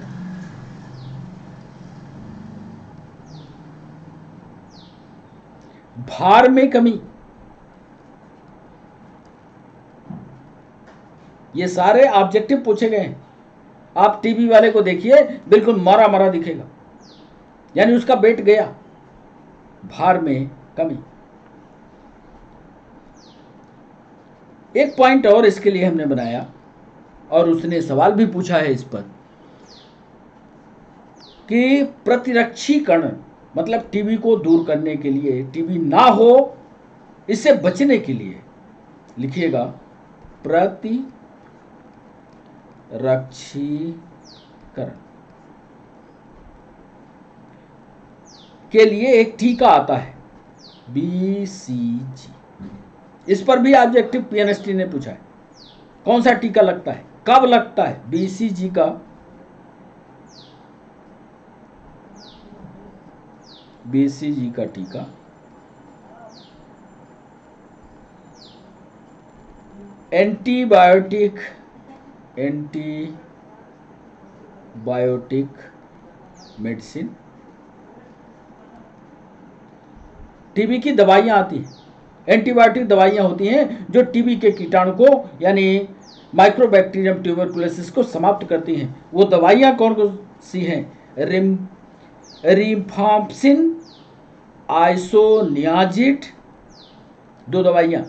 भार में कमी, ये सारे ऑब्जेक्टिव पूछे गए हैं। आप टीबी वाले को देखिए, बिल्कुल मरा मरा दिखेगा, यानी उसका वेट गया। भार में कमी। एक पॉइंट और इसके लिए हमने बनाया और उसने सवाल भी पूछा है इस पर कि प्रतिरक्षी कण, मतलब टीबी को दूर करने के लिए, टीबी ना हो इससे बचने के लिए लिखिएगा प्रतिरक्षीकरण के लिए एक टीका आता है, BCG। इस पर भी ऑब्जेक्टिव पीएनएसटी ने पूछा है, कौन सा टीका लगता है, कब लगता है। BCG का टीका एंटीबायोटिक मेडिसिन, टीबी की दवाइयां आती हैं, एंटीबायोटिक दवाइयां होती हैं जो टीबी के कीटाणु को यानी माइक्रोबैक्टीरियम ट्यूबरकुलोसिस को समाप्त करती हैं। वो दवाइयां कौन कौन सी हैं, रिफाम्पिसिन, आइसोनियाजिड, 2 दवाइयां,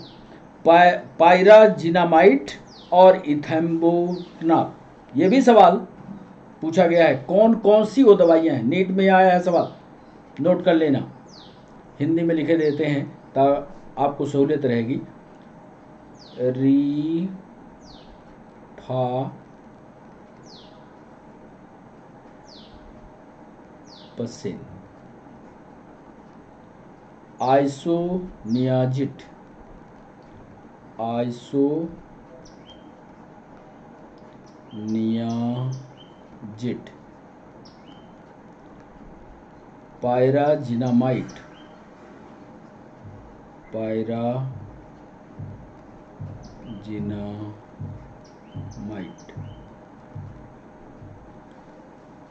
पायराजिनामाइड और इथेम्बुटनाल। ये भी सवाल पूछा गया है, कौन कौन सी वो दवाइयां हैं, नीट में आया है सवाल, नोट कर लेना। हिंदी में लिखे देते हैं ताकि आपको सहूलियत रहेगी। पसेन, आइसोनियाजिट, आइसोनियाजिट, पायराजिनामाइट, पायराजिनामाइट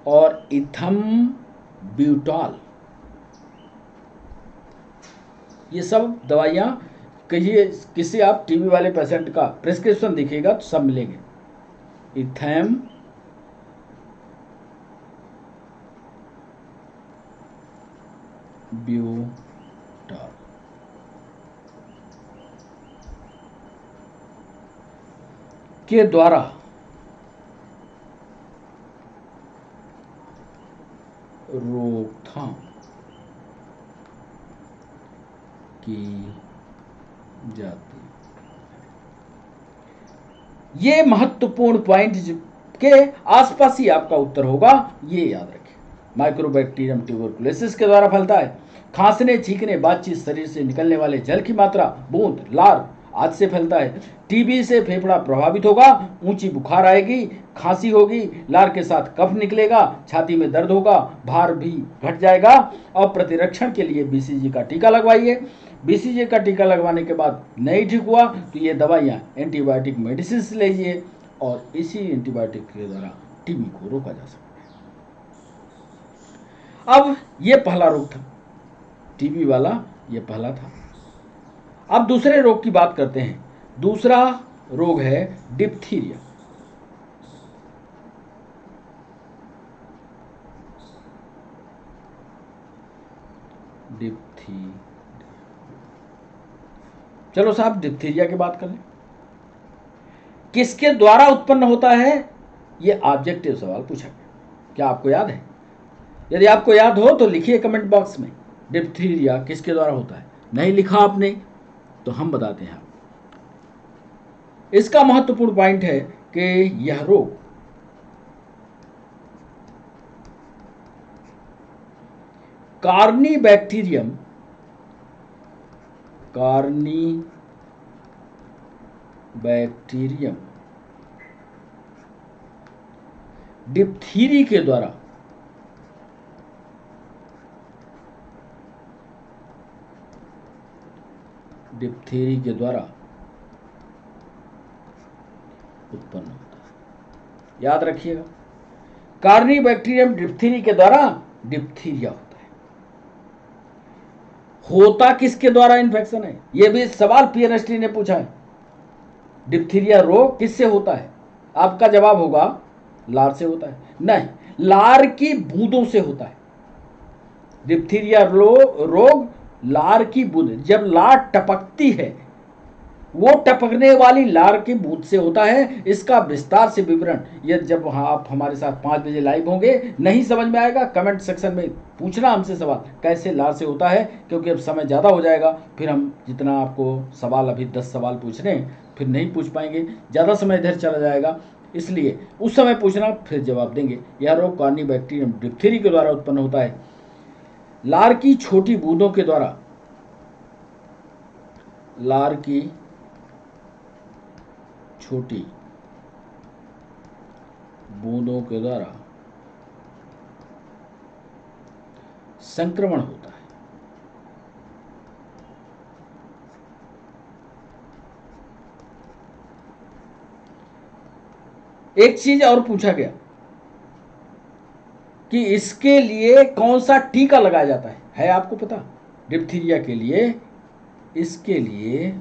और इथम्ब्यूटॉल। ये सब दवाइयाँ कहिए किसी आप टीबी वाले पेशेंट का प्रिस्क्रिप्शन दिखेगा तो सब मिलेंगे। इथम्ब्यूटॉल के द्वारा रोकथाम की जाती। ये महत्वपूर्ण पॉइंट के आसपास ही आपका उत्तर होगा, ये याद रखें। माइक्रोबैक्टीरियम ट्यूबरकुलोसिस के द्वारा फैलता है। खांसने, छींकने, बातचीत, शरीर से निकलने वाले जल की मात्रा, बूंद, लार आदि से फैलता है। टीबी से फेफड़ा प्रभावित होगा, ऊंची बुखार आएगी, खांसी होगी, लार के साथ कफ निकलेगा, छाती में दर्द होगा, भार भी घट जाएगा। और प्रतिरक्षण के लिए बीसीजी का टीका लगवाइए। बीसीजी का टीका लगवाने के बाद नहीं ठीक हुआ तो ये दवाइयाँ एंटीबायोटिक मेडिसिन लीजिए और इसी एंटीबायोटिक के द्वारा टीबी को रोका जा सकता है। अब ये पहला रोग था, टीबी वाला ये पहला था। अब दूसरे रोग की बात करते हैं। दूसरा रोग है डिप्थीरिया। डिप्थीरिया, चलो साहब डिप्थीरिया की बात कर लें। किसके द्वारा उत्पन्न होता है, ये ऑब्जेक्टिव सवाल पूछा गया। क्या आपको याद है? यदि आपको याद हो तो लिखिए कमेंट बॉक्स में, डिप्थीरिया किसके द्वारा होता है। नहीं लिखा आपने तो हम बताते हैं। इसका महत्वपूर्ण पॉइंट है कि यह रोग कार्निबैक्टीरियम डिप्थीरी के द्वारा उत्पन्न होता है। याद रखिएगा, कार्निबैक्टीरियम डिप्थीरी के द्वारा डिप्थीरिया होता है। होता किसके द्वारा इन्फेक्शन है, यह भी सवाल पीएनएसटी ने पूछा है। डिप्थीरिया रोग किससे होता है? आपका जवाब होगा लार से होता है। नहीं, लार की बूंदों से होता है। डिप्थीरिया रोग लार की बूंद, जब लार टपकती है वो टपकने वाली लार की बूंद से होता है। इसका विस्तार से विवरण ये जब आप हमारे साथ 5 बजे लाइव होंगे, नहीं समझ में आएगा कमेंट सेक्शन में पूछना हमसे सवाल, कैसे लार से होता है, क्योंकि अब समय ज़्यादा हो जाएगा। फिर हम जितना आपको सवाल, अभी 10 सवाल पूछ रहे हैं, फिर नहीं पूछ पाएंगे, ज़्यादा समय इधर चला जाएगा। इसलिए उस समय पूछना, फिर जवाब देंगे। यह रोग कार्निबैक्टीरियम डिप्थीरी के द्वारा उत्पन्न होता है। लार की छोटी बूंदों के द्वारा, लार की छोटी बूंदों के द्वारा संक्रमण होता है। एक चीज और पूछा गया कि इसके लिए कौन सा टीका लगाया जाता है आपको पता? डिप्थीरिया के लिए, इसके लिए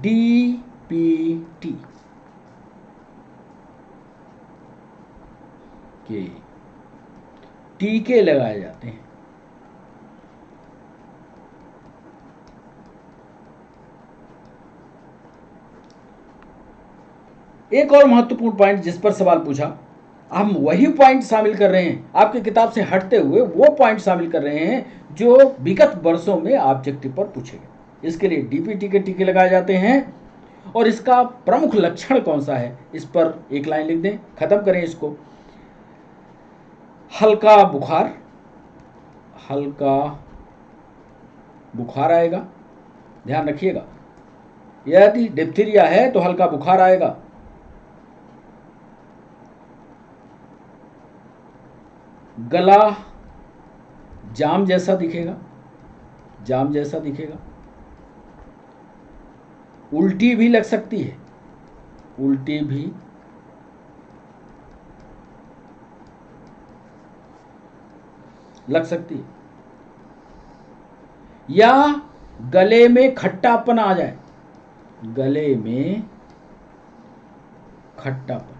डीपीटी के टीके लगाए जाते हैं। एक और महत्वपूर्ण पॉइंट जिस पर सवाल पूछा, हम वही पॉइंट शामिल कर रहे हैं, आपकी किताब से हटते हुए वो पॉइंट शामिल कर रहे हैं जो विगत वर्षों में ऑब्जेक्टिव पर पूछे गए। इसके लिए डीपीटी के टीके लगाए जाते हैं। और इसका प्रमुख लक्षण कौन सा है, इस पर एक लाइन लिख दें, खत्म करें इसको। हल्का बुखार, हल्का बुखार आएगा, ध्यान रखिएगा। यदि डिप्थीरिया है तो हल्का बुखार आएगा। गला जाम जैसा दिखेगा, जाम जैसा दिखेगा। उल्टी भी लग सकती है, उल्टी भी लग सकती है। या गले में खट्टापन आ जाए, गले में खट्टापन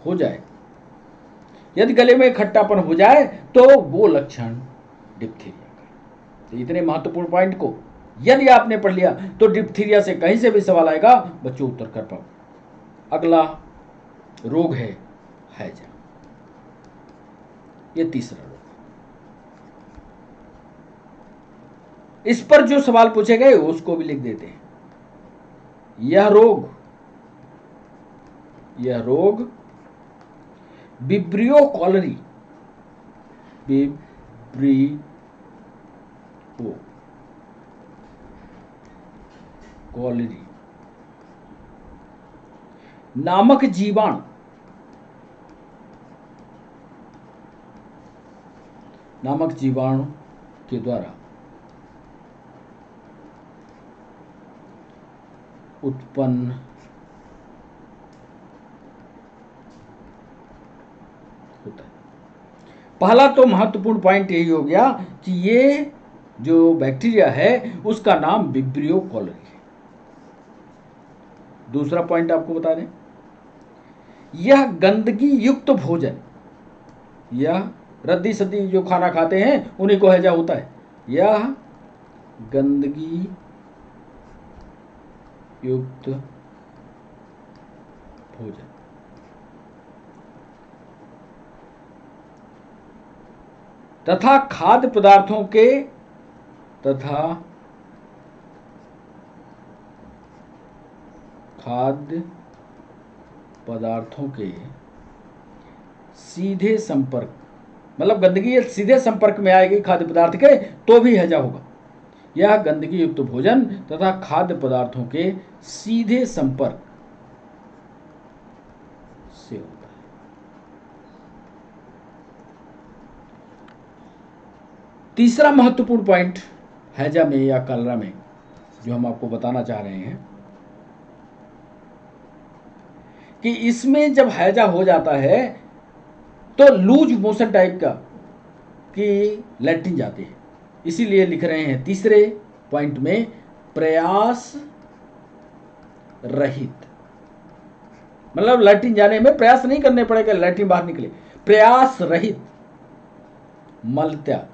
हो जाए। यदि गले में खट्टापन हो जाए तो वो लक्षण डिप्थीरिया का है। तो इतने महत्वपूर्ण पॉइंट को यदि आपने पढ़ लिया तो डिप्थीरिया से कहीं से भी सवाल आएगा बच्चों उत्तर कर पाओ। अगला रोग है हैजा। ये तीसरा रोग। इस पर जो सवाल पूछे गए उसको भी लिख देते हैं। यह रोग विब्रियो कॉलरी, विब्रियो कॉलरी नामक जीवाणु के द्वारा उत्पन्न होता है। पहला तो महत्वपूर्ण पॉइंट यही हो गया कि ये जो बैक्टीरिया है उसका नाम विब्रियो कॉलरी है। दूसरा पॉइंट आपको बता दें, यह गंदगी युक्त भोजन, यह रद्दी सद्दी जो खाना खाते हैं उन्हीं को हैजा होता है। यह गंदगी युक्त भोजन तथा खाद्य पदार्थों के सीधे संपर्क, मतलब गंदगी सीधे संपर्क में आएगी खाद्य पदार्थ के तो भी हैजा होगा। यह गंदगी युक्त भोजन तथा खाद्य पदार्थों के सीधे संपर्क से होता है। तीसरा महत्वपूर्ण पॉइंट हैजा में या कलरा में जो हम आपको बताना चाह रहे हैं कि इसमें जब हैजा हो जाता है तो लूज मोशन टाइप का कि लैट्रिन जाती है। इसीलिए लिख रहे हैं तीसरे पॉइंट में प्रयास रहित, मतलब लैट्रिन जाने में प्रयास नहीं करने पड़ेगा, लैट्रिन बाहर निकले। प्रयास रहित मलत्याग,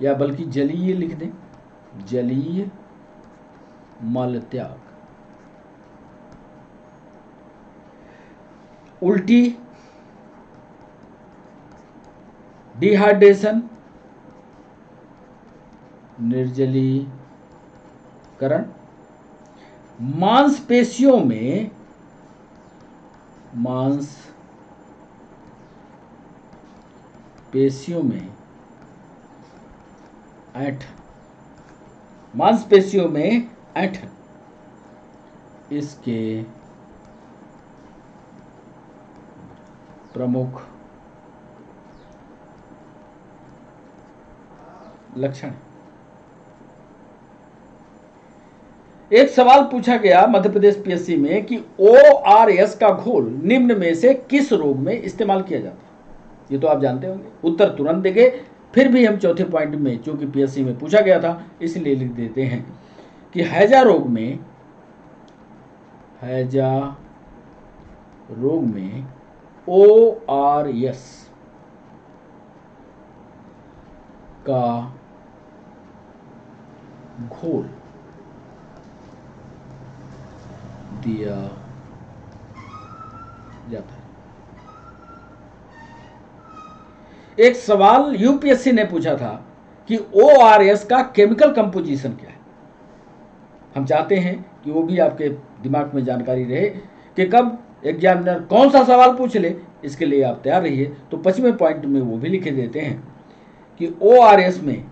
या बल्कि जलीय लिख दें, जलीय मलत्याग। उल्टी, डिहाइड्रेशन, निर्जलीकरण, मांसपेशियों में ऐंठन, इसके प्रमुख लक्षण। एक सवाल पूछा गया मध्य प्रदेश पीएससी में कि ORS का घोल निम्न में से किस रोग में इस्तेमाल किया जाता है? ये तो आप जानते होंगे, उत्तर तुरंत देंगे। फिर भी हम चौथे पॉइंट में, चूंकि पीएससी में पूछा गया था इसलिए लिख देते हैं कि हैजा रोग में ORS का घोल दिया जाता है। एक सवाल यूपीएससी ने पूछा था कि ORS का केमिकल कंपोजिशन क्या है। हम चाहते हैं कि वो भी आपके दिमाग में जानकारी रहे कि कब एग्जामिनर कौन सा सवाल पूछ ले, इसके लिए आप तैयार रहिए। तो 25वें पॉइंट में वो भी लिखे देते हैं कि ORS में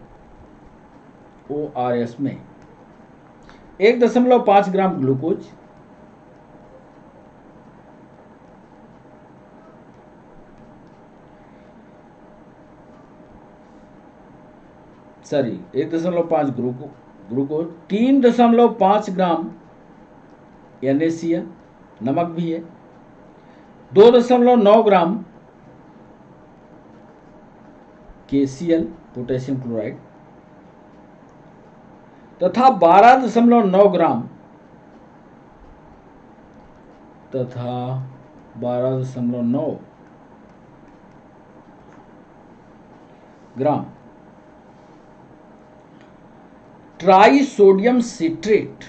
1.5 ग्राम ग्लूकोज, सॉरी 1.5 ग्लूकोज, 3.5 ग्राम NaCl, नमक भी है, 2.9 ग्राम KCl, पोटेशियम क्लोराइड, तथा 12.9 ग्राम ट्राई सोडियम सिट्रेट,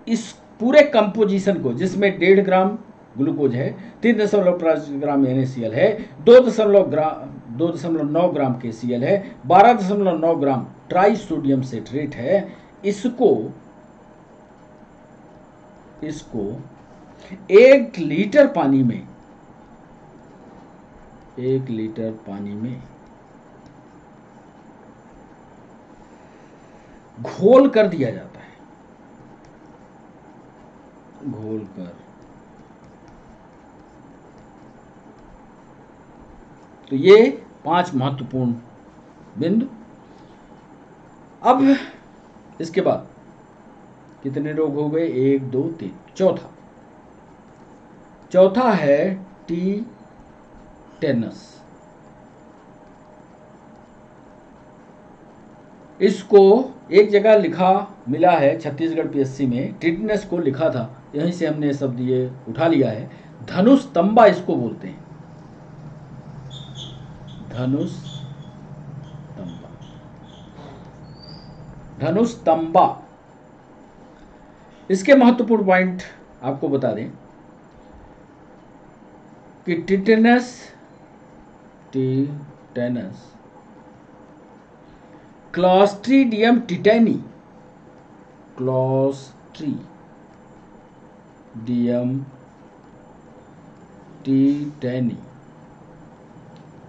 इस पूरे कंपोजिशन को, जिसमें 1.5 ग्राम ग्लूकोज है, 3.5 ग्राम NaCl है, 2.9 ग्राम KCl है, 12.9 ग्राम ट्राई सोडियम सिट्रेट है, इसको 1 लीटर पानी में घोल कर दिया जाता है, तो ये 5 महत्वपूर्ण बिंदु। अब इसके बाद कितने रोग हो गए? 1 2 3। चौथा है टेनस। इसको एक जगह मिला है छत्तीसगढ़ PSC में, टिटनेस को लिखा था, यहीं से हमने शब्द ये उठा लिया है। धनुष तंबा इसको बोलते हैं, धनुष तंबा। इसके महत्वपूर्ण पॉइंट आपको बता दें कि टिटेनस क्लॉस्ट्रीडियम टिटेनी,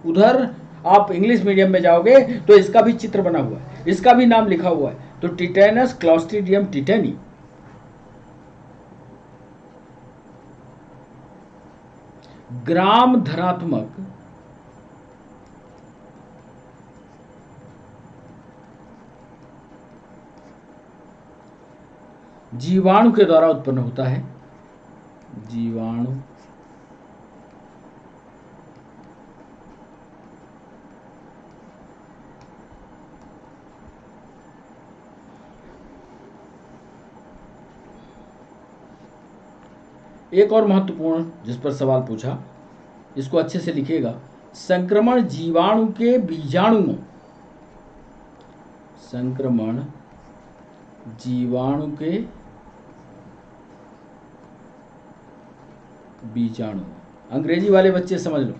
उधर आप इंग्लिश मीडियम में जाओगे तो इसका भी चित्र बना हुआ है, इसका भी नाम लिखा हुआ है। तो टिटेनस क्लॉस्ट्रीडियम टिटेनी ग्राम धनात्मक जीवाणु के द्वारा उत्पन्न होता है। एक और महत्वपूर्ण जिस पर सवाल पूछा, इसको अच्छे से लिखिएगा, संक्रमण जीवाणु के बीजाणुओं, अंग्रेजी वाले बच्चे समझ लो।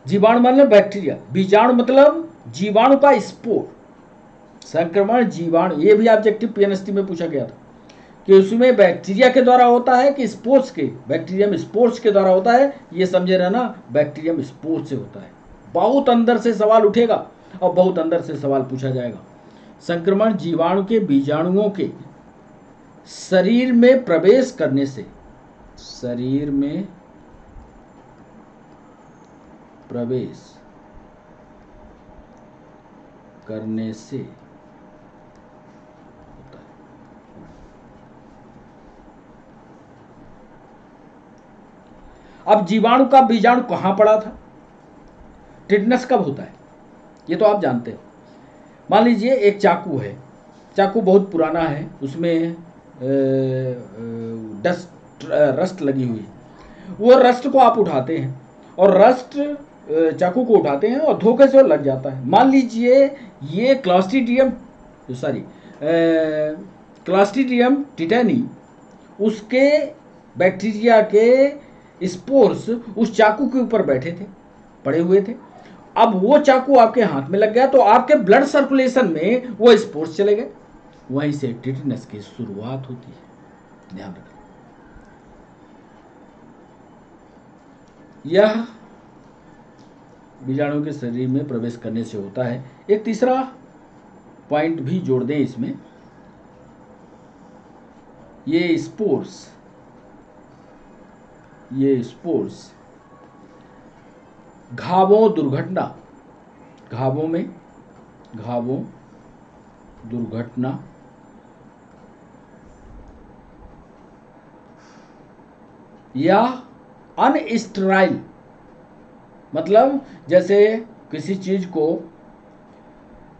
जीवाणु मतलब बैक्टीरिया, बीजाणु मतलब जीवाणु का स्पोर। संक्रमण जीवाणु, ये भी ऑब्जेक्टिव PNST में पूछा गया था कि उसमें बैक्टीरिया के द्वारा होता है कि स्पोर्स के, बैक्टीरियम स्पोर्स के द्वारा होता है, ये समझे रहना, बैक्टीरियम स्पोर्स से होता है। बहुत अंदर से सवाल उठेगा और बहुत अंदर से सवाल पूछा जाएगा। संक्रमण जीवाणु के बीजाणुओं के शरीर में प्रवेश करने से, होता है। अब जीवाणु का बीजाणु कहां पड़ा था? टिटनेस कब होता है ये तो आप जानते हो। मान लीजिए एक चाकू है, चाकू बहुत पुराना है, उसमें रस्ट लगी हुई है। वो रस्ट को आप उठाते हैं और चाकू को उठाते हैं और धोखे से लग जाता है। मान लीजिए ये क्लॉस्ट्रीडियम टिटेनी उसके बैक्टीरिया के स्पोर्स उस चाकू के ऊपर बैठे थे, पड़े हुए थे। अब वो चाकू आपके हाथ में लग गया तो आपके ब्लड सर्कुलेशन में वो स्पोर्स चले गए, वहीं से टिटनेस की शुरुआत होती है। ध्यान रखें, यह बीजाणु के शरीर में प्रवेश करने से होता है। एक तीसरा पॉइंट भी जोड़ दें इसमें, ये स्पोर्स घावों दुर्घटना या अनस्टेराइल, मतलब जैसे किसी चीज को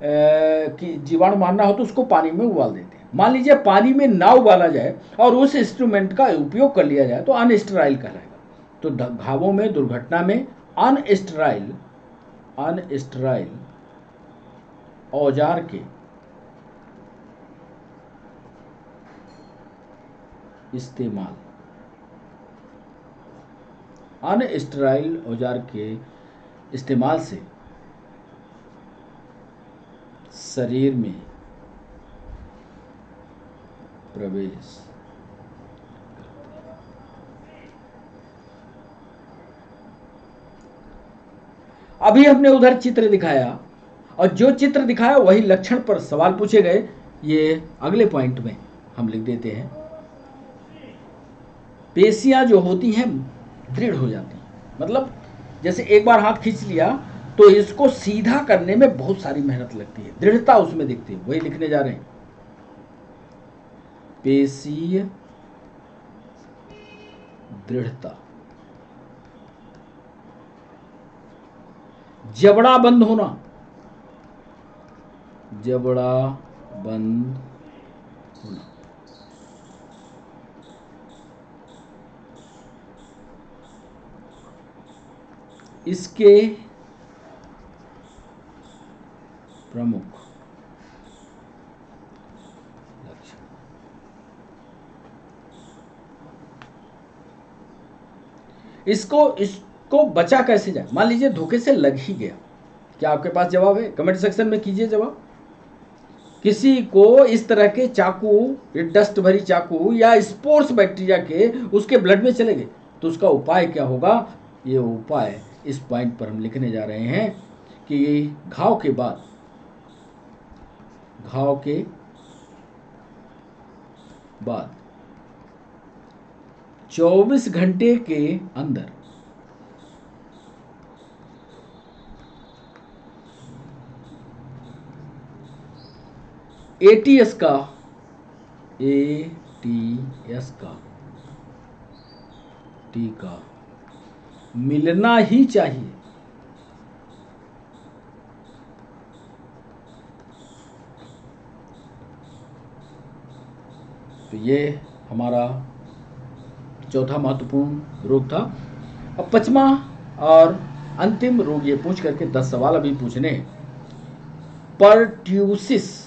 कि जीवाणु मारना हो तो उसको पानी में उबाल देते हैं। मान लीजिए पानी में ना उबाला जाए और उस इंस्ट्रूमेंट का उपयोग कर लिया जाए तो अनस्टेराइल कहलाएगा। तो घावों में दुर्घटना में अनस्टेराइल औजार के इस्तेमाल, अनस्टेराइल औजार के इस्तेमाल से शरीर में प्रवेश। अभी हमने उधर चित्र दिखाया और जो चित्र दिखाया वही लक्षण पर सवाल पूछे गए, ये अगले पॉइंट में हम लिख देते हैं। पेशियां जो होती हैं दृढ़ हो जाती हैं, मतलब जैसे एक बार हाथ खींच लिया तो इसको सीधा करने में बहुत सारी मेहनत लगती है, दृढ़ता उसमें दिखती है, वही लिखने जा रहे हैं। पेशीय दृढ़ता, जबड़ा बंद होना, इसके प्रमुख लक्षण। इसको बचा कैसे जाए? मान लीजिए धोखे से लग ही गया, क्या आपके पास जवाब है? कमेंट सेक्शन में कीजिए जवाब। किसी को इस तरह के चाकू, डस्ट भरी चाकू या स्पोर्स बैक्टीरिया के उसके ब्लड में चले गए तो उसका उपाय क्या होगा? ये उपाय इस पॉइंट पर हम लिखने जा रहे हैं कि घाव के बाद 24 घंटे के अंदर एटीएस का टीका मिलना ही चाहिए। तो ये हमारा चौथा महत्वपूर्ण रोग था। अब पांचवा और अंतिम रोग ये पूछ करके 10 सवाल अभी पूछने हैं। पर्ट्यूसिस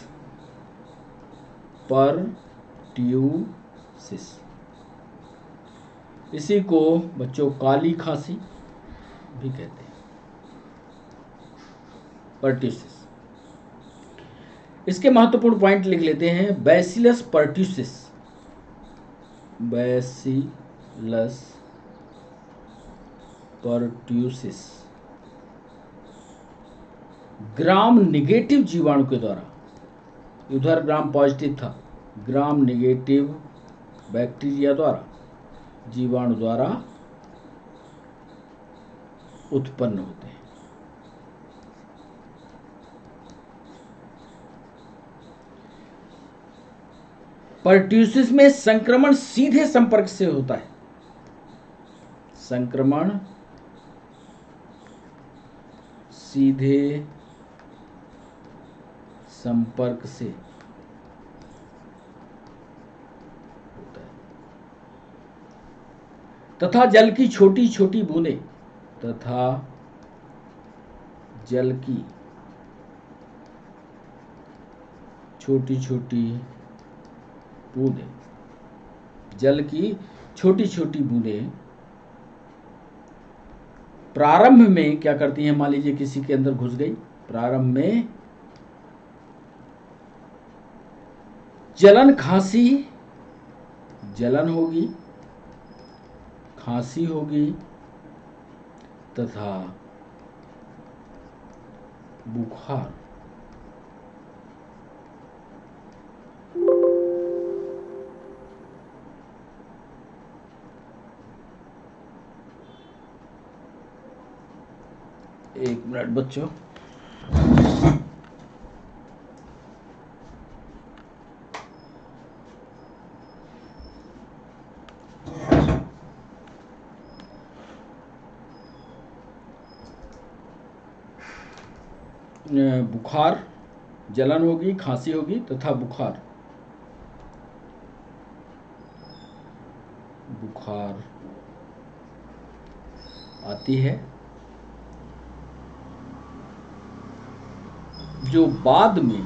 इसी को बच्चों काली खांसी भी कहते हैं, पर्ट्यूसिस। इसके महत्वपूर्ण पॉइंट लिख लेते हैं। बैसिलस पर्ट्यूसिस ग्राम निगेटिव जीवाणु के द्वारा, उधर ग्राम पॉजिटिव था, ग्राम निगेटिव बैक्टीरिया द्वारा, जीवाणु द्वारा उत्पन्न होते हैं। पर्ट्यूसिस में संक्रमण सीधे संपर्क से होता है, संक्रमण सीधे संपर्क से होता है तथा जल की छोटी छोटी बूंदें जल की छोटी छोटी बूंदें प्रारंभ में क्या करती हैं, मान लीजिए किसी के अंदर घुस गई, प्रारंभ में जलन खांसी, जलन होगी, खांसी होगी तथा बुखार। एक मिनट बच्चों, बुखार, जलन होगी, खांसी होगी तथा बुखार, बुखार आती है, जो बाद में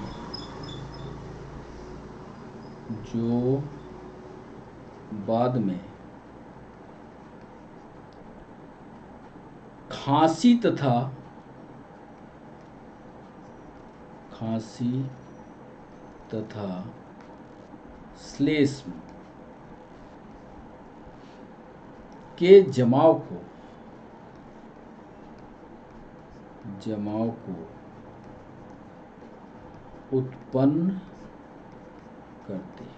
खांसी तथा श्लेष्म के जमाव को उत्पन्न करती है।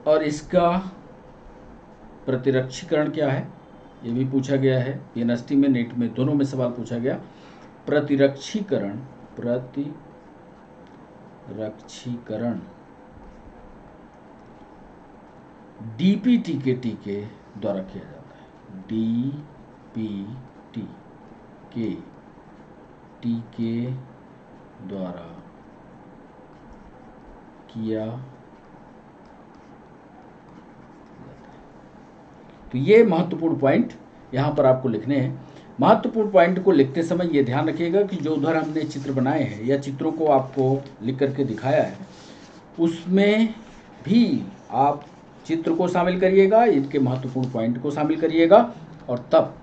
और इसका प्रतिरक्षीकरण क्या है, ये भी पूछा गया है यूनिवर्सिटी में, नेट में, दोनों में सवाल पूछा गया। प्रतिरक्षीकरण डीपीटी के टीके द्वारा किया जाता है, डीपीटी के टीके द्वारा किया। तो ये महत्वपूर्ण पॉइंट यहाँ पर आपको लिखने हैं। महत्वपूर्ण पॉइंट को लिखते समय ये ध्यान रखिएगा कि जो उधर हमने चित्र बनाए हैं या चित्रों को आपको लिख करके दिखाया है, उसमें भी आप चित्र को शामिल करिएगा, इनके महत्वपूर्ण पॉइंट को शामिल करिएगा और तब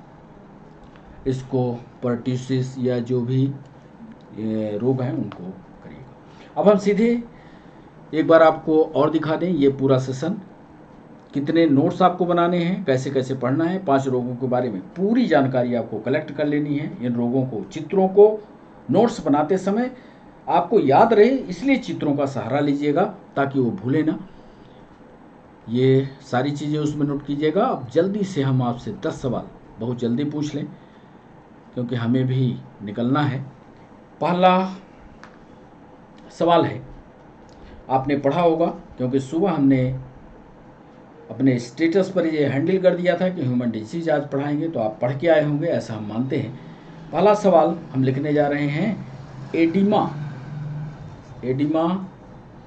इसको पर्ट्यूसिस या जो भी रोग हैं उनको करिएगा। अब हम सीधे एक बार आपको और दिखा दें ये पूरा सेशन, कितने नोट्स आपको बनाने हैं, कैसे कैसे पढ़ना है, 5 रोगों के बारे में पूरी जानकारी आपको कलेक्ट कर लेनी है। इन रोगों को, चित्रों को नोट्स बनाते समय आपको याद रहे, इसलिए चित्रों का सहारा लीजिएगा ताकि वो भूले ना। ये सारी चीज़ें उसमें नोट कीजिएगा। अब जल्दी से हम आपसे 10 सवाल बहुत जल्दी पूछ लें क्योंकि हमें भी निकलना है। पहला सवाल है, आपने पढ़ा होगा क्योंकि सुबह हमने अपने स्टेटस पर ये हैंडल कर दिया था कि ह्यूमन डिजीज आज पढ़ाएंगे, तो आप पढ़ के आए होंगे ऐसा हम मानते हैं। पहला सवाल हम लिखने जा रहे हैं, एडिमा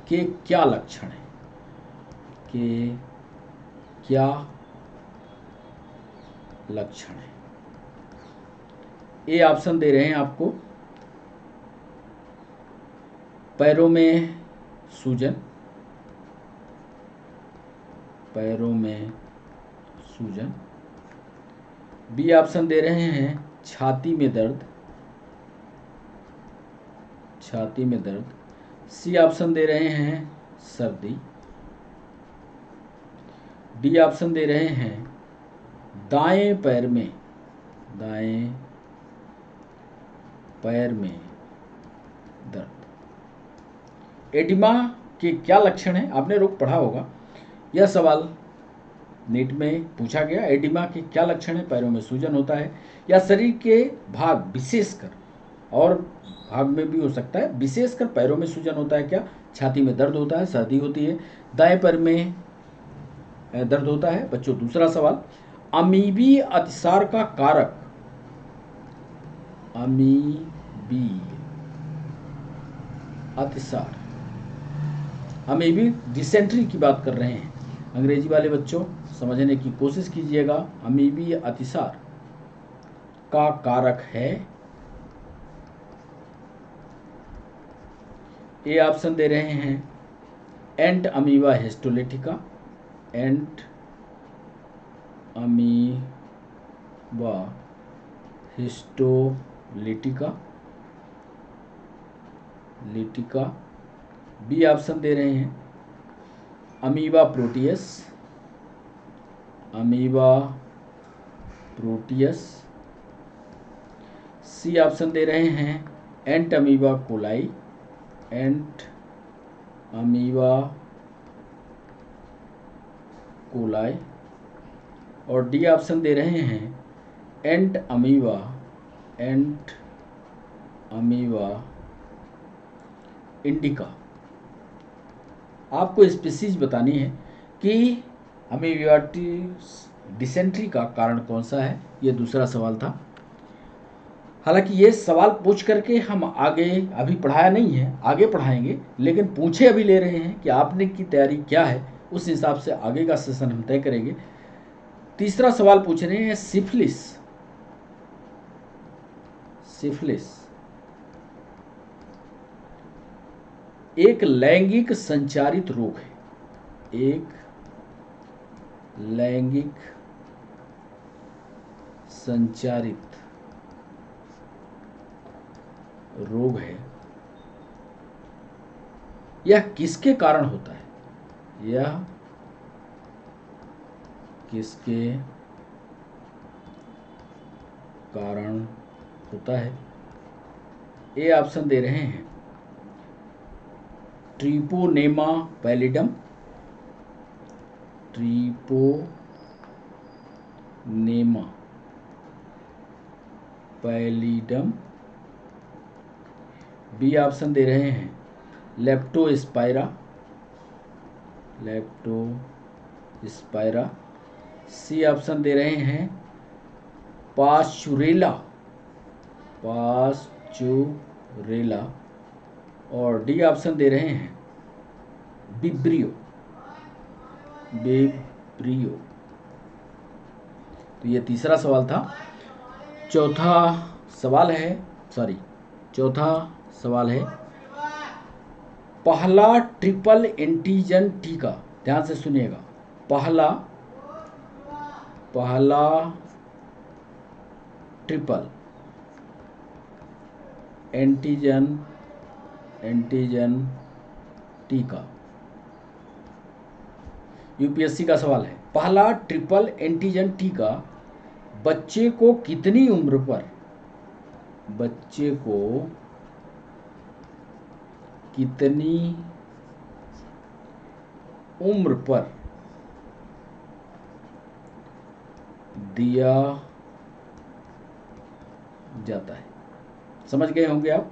के क्या लक्षण हैं, के क्या लक्षण हैं। ए ऑप्शन दे रहे हैं आपको, पैरों में सूजन, पैरों में सूजन। बी ऑप्शन दे रहे हैं छाती में दर्द, छाती में दर्द। सी ऑप्शन दे रहे हैं सर्दी। डी ऑप्शन दे रहे हैं दाएं पैर में, दाएं पैर में दर्द। एडिमा के क्या लक्षण हैं, आपने रोग पढ़ा होगा, यह सवाल नीट में पूछा गया। एडिमा के क्या लक्षण है, पैरों में सूजन होता है या शरीर के भाग विशेषकर, और भाग में भी हो सकता है, विशेषकर पैरों में सूजन होता है क्या, छाती में दर्द होता है, सर्दी होती है, दाएं पैर में दर्द होता है। बच्चों दूसरा सवाल, अमीबी अतिसार का कारक, अमीबी अतिसार, अमीबी डिसेंट्री की बात कर रहे हैं, अंग्रेजी वाले बच्चों समझने की कोशिश कीजिएगा। अमीबी अतिसार का कारक है, ए ऑप्शन दे रहे हैं entamoeba histolytica, entamoeba histolytica, lytica. B option दे रहे हैं amoeba proteus, amoeba proteus. C option दे रहे हैं entamoeba coli, entamoeba coli. और डी ऑप्शन दे रहे हैं entamoeba, entamoeba indica. आपको स्पीसीज बतानी है कि अमीबियाटिस डिसेंट्री का कारण कौन सा है। ये दूसरा सवाल था। हालांकि ये सवाल पूछ करके हम आगे अभी पढ़ाया नहीं है, आगे पढ़ाएंगे, लेकिन पूछे अभी ले रहे हैं कि आपने की तैयारी क्या है, उस हिसाब से आगे का सेशन हम तय करेंगे। तीसरा सवाल पूछ रहे हैं सिफिलिस। सिफिलिस एक लैंगिक संचारित रोग है, एक लैंगिक संचारित रोग है। यह किसके कारण होता है? यह किसके कारण होता है? ए ऑप्शन दे रहे हैं treponema pallidum, treponema pallidum. B option दे रहे हैं लेप्टोस्पाइरा, लेप्टोस्पाइरा। सी ऑप्शन दे रहे हैं पास्चुरेला, पास्चुरेला। और डी ऑप्शन दे रहे हैं विब्रियो, विब्रियो। तो ये तीसरा सवाल था। चौथा सवाल है पहला ट्रिपल एंटीजन टीका। ध्यान से सुनिएगा, पहला ट्रिपल एंटीजन टीका। यूपीएससी का सवाल है, पहला ट्रिपल एंटीजन टीका बच्चे को कितनी उम्र पर, बच्चे को कितनी उम्र पर दिया जाता है? समझ गए होंगे आप।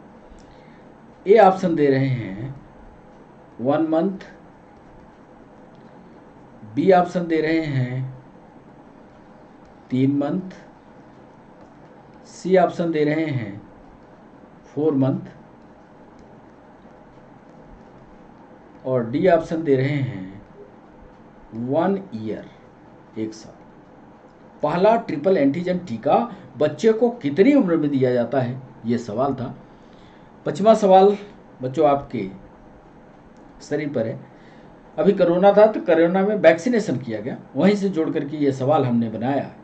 ए ऑप्शन दे रहे हैं 1 मंथ, बी ऑप्शन दे रहे हैं 3 मंथ, सी ऑप्शन दे रहे हैं 4 मंथ और डी ऑप्शन दे रहे हैं 1 ईयर, 1 साल। पहला ट्रिपल एंटीजन टीका बच्चे को कितनी उम्र में दिया जाता है, ये सवाल था। 5वां सवाल बच्चों आपके शरीर पर है। अभी कोरोना था तो कोरोना में वैक्सीनेशन किया गया, वहीं से जोड़ करके ये सवाल हमने बनाया है।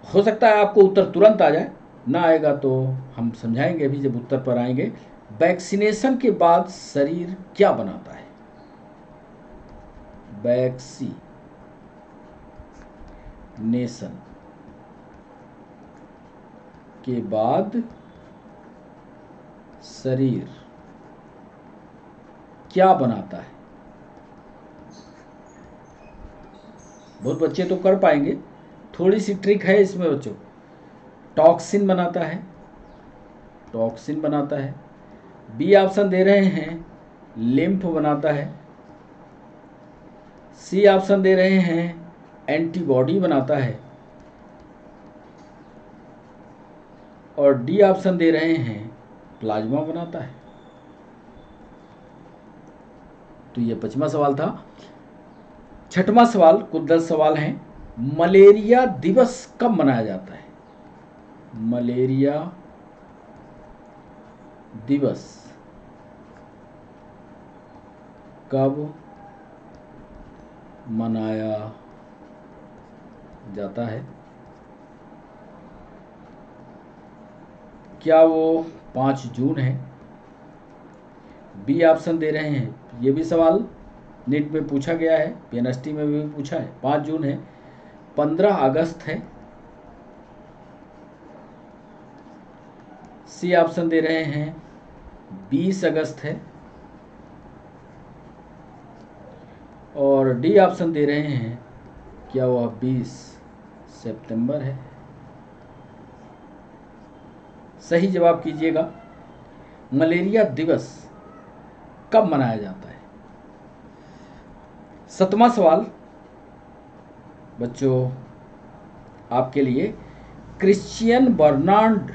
हो सकता है आपको उत्तर तुरंत आ जाए, ना आएगा तो हम समझाएंगे अभी जब उत्तर पर आएंगे। वैक्सीनेशन के बाद शरीर क्या बनाता है? वैक्सीनेशन के बाद शरीर क्या बनाता है? बहुत बच्चे तो कर पाएंगे, थोड़ी सी ट्रिक है इसमें बच्चों। टॉक्सिन बनाता है, टॉक्सिन बनाता है। बी ऑप्शन दे रहे हैं लिम्फ बनाता है, सी ऑप्शन दे रहे हैं एंटीबॉडी बनाता है और डी ऑप्शन दे रहे हैं प्लाज्मा बनाता है। तो ये 5वां सवाल था। 6वां सवाल, कुल 10 सवाल हैं। मलेरिया दिवस कब मनाया जाता है? मलेरिया दिवस कब मनाया जाता है? क्या वो 5 जून है? बी ऑप्शन दे रहे हैं। ये भी सवाल नीट में पूछा गया है, पीएनएसटी में भी पूछा है। 5 जून है, 15 अगस्त है। सी ऑप्शन दे रहे हैं 20 अगस्त है। और डी ऑप्शन दे रहे हैं क्या वह 20 सितंबर है? सही जवाब कीजिएगा। मलेरिया दिवस कब मनाया जाता है? 7वां सवाल बच्चों आपके लिए, क्रिश्चियन बर्नार्ड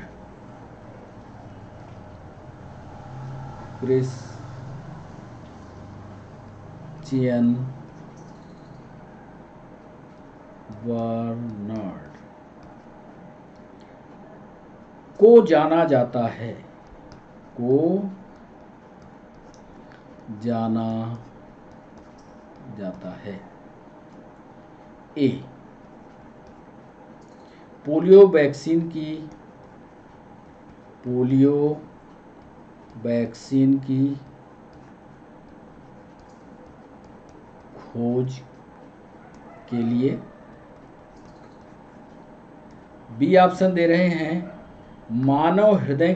को जाना जाता है, को जाना जाता है? ए, पोलियो वैक्सीन की खोज के लिए। बी ऑप्शन दे रहे हैं मानव हृदय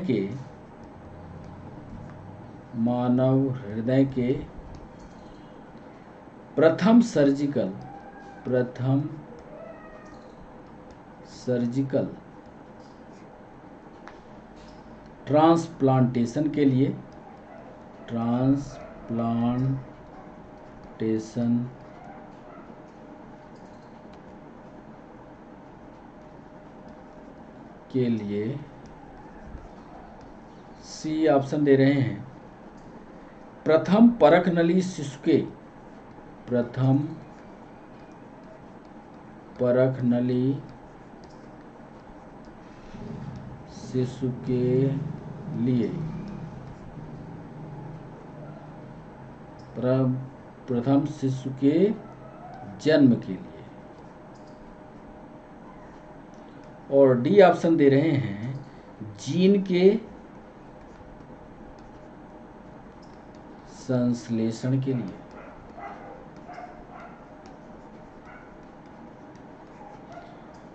के प्रथम सर्जिकल ट्रांसप्लांटेशन के लिए। सी ऑप्शन दे रहे हैं प्रथम परखनली शिशु के लिए। प्रथम शिशु के जन्म के लिए। और डी ऑप्शन दे रहे हैं जीन के संश्लेषण के लिए।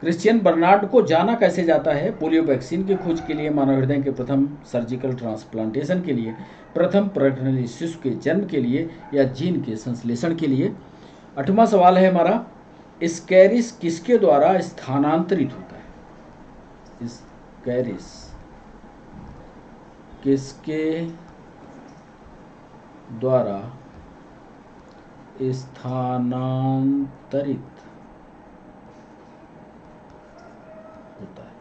क्रिश्चियन बर्नार्ड को जाना कैसे जाता है? पोलियो वैक्सीन की खोज के लिए, मानव हृदय के प्रथम सर्जिकल ट्रांसप्लांटेशन के लिए, प्रथम परखनली शिशु के जन्म के लिए, या जीन के संश्लेषण के लिए। 8वां सवाल है हमारा, स्कैरिस किसके द्वारा स्थानांतरित होता है? स्कैरिस किसके द्वारा स्थानांतरित होता है?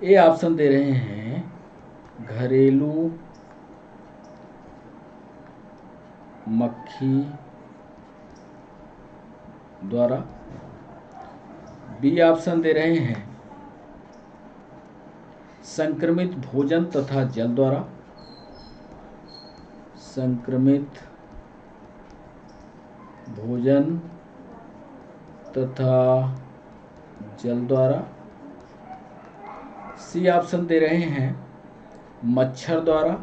ए ऑप्शन दे रहे हैं घरेलू मक्खी द्वारा। बी ऑप्शन दे रहे हैं संक्रमित भोजन तथा जल द्वारा। संक्रमित भोजन तथा जल द्वारा। सी ऑप्शन दे रहे हैं मच्छर द्वारा।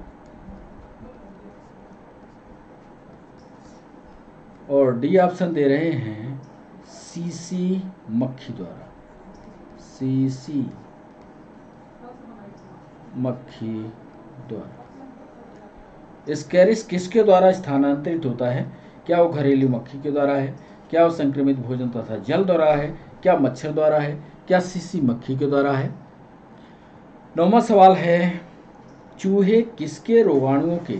और डी ऑप्शन दे रहे हैं सीसी मक्खी द्वारा। सीसी मक्खी द्वारा। स्कैरिस किसके द्वारा स्थानांतरित होता है? क्या वो घरेलू मक्खी के द्वारा है? क्या वो संक्रमित भोजन तथा जल द्वारा है? क्या मच्छर द्वारा है? क्या सीसी मक्खी के द्वारा है? 9वां सवाल है, चूहे किसके रोगाणुओं के,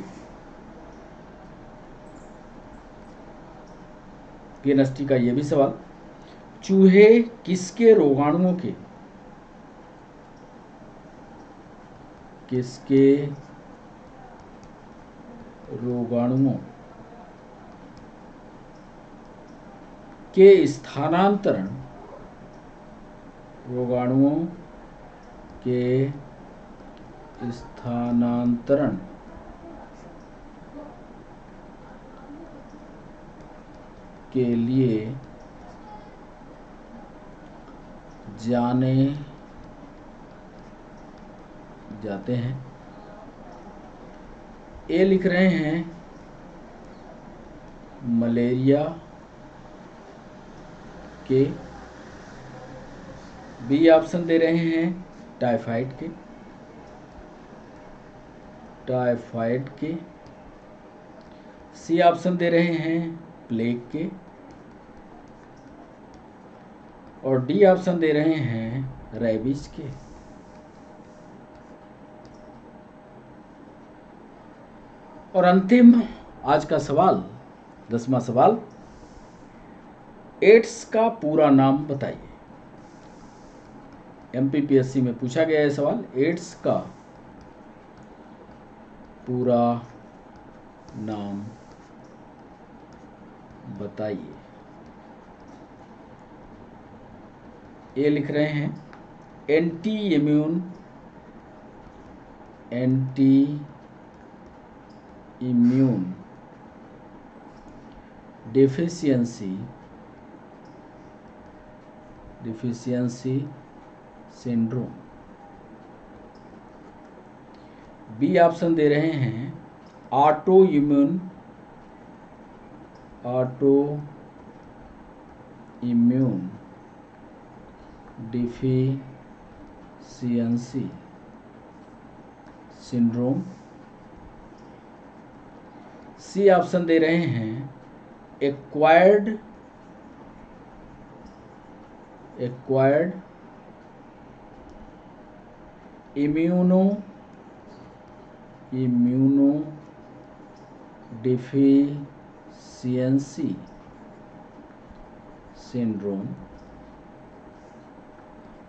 पीएनएसटी का यह भी सवाल, चूहे किसके रोगाणुओं के स्थानांतरण के लिए जाने जाते हैं। ए लिख रहे हैं मलेरिया के, बी ऑप्शन दे रहे हैं टाइफाइड के, सी ऑप्शन दे रहे हैं प्लेग के, और डी ऑप्शन दे रहे हैं रेबीज के। और अंतिम आज का सवाल, 10वां सवाल, एड्स का पूरा नाम बताइए। MPPSC में पूछा गया है सवाल, एड्स का पूरा नाम बताइए। ये लिख रहे हैं anti immune deficiency syndrome. B option दे रहे हैं autoimmune deficiency syndrome. C option दे रहे हैं एक्वायर्ड इम्यूनो डिफिशियंसी सिंड्रोम।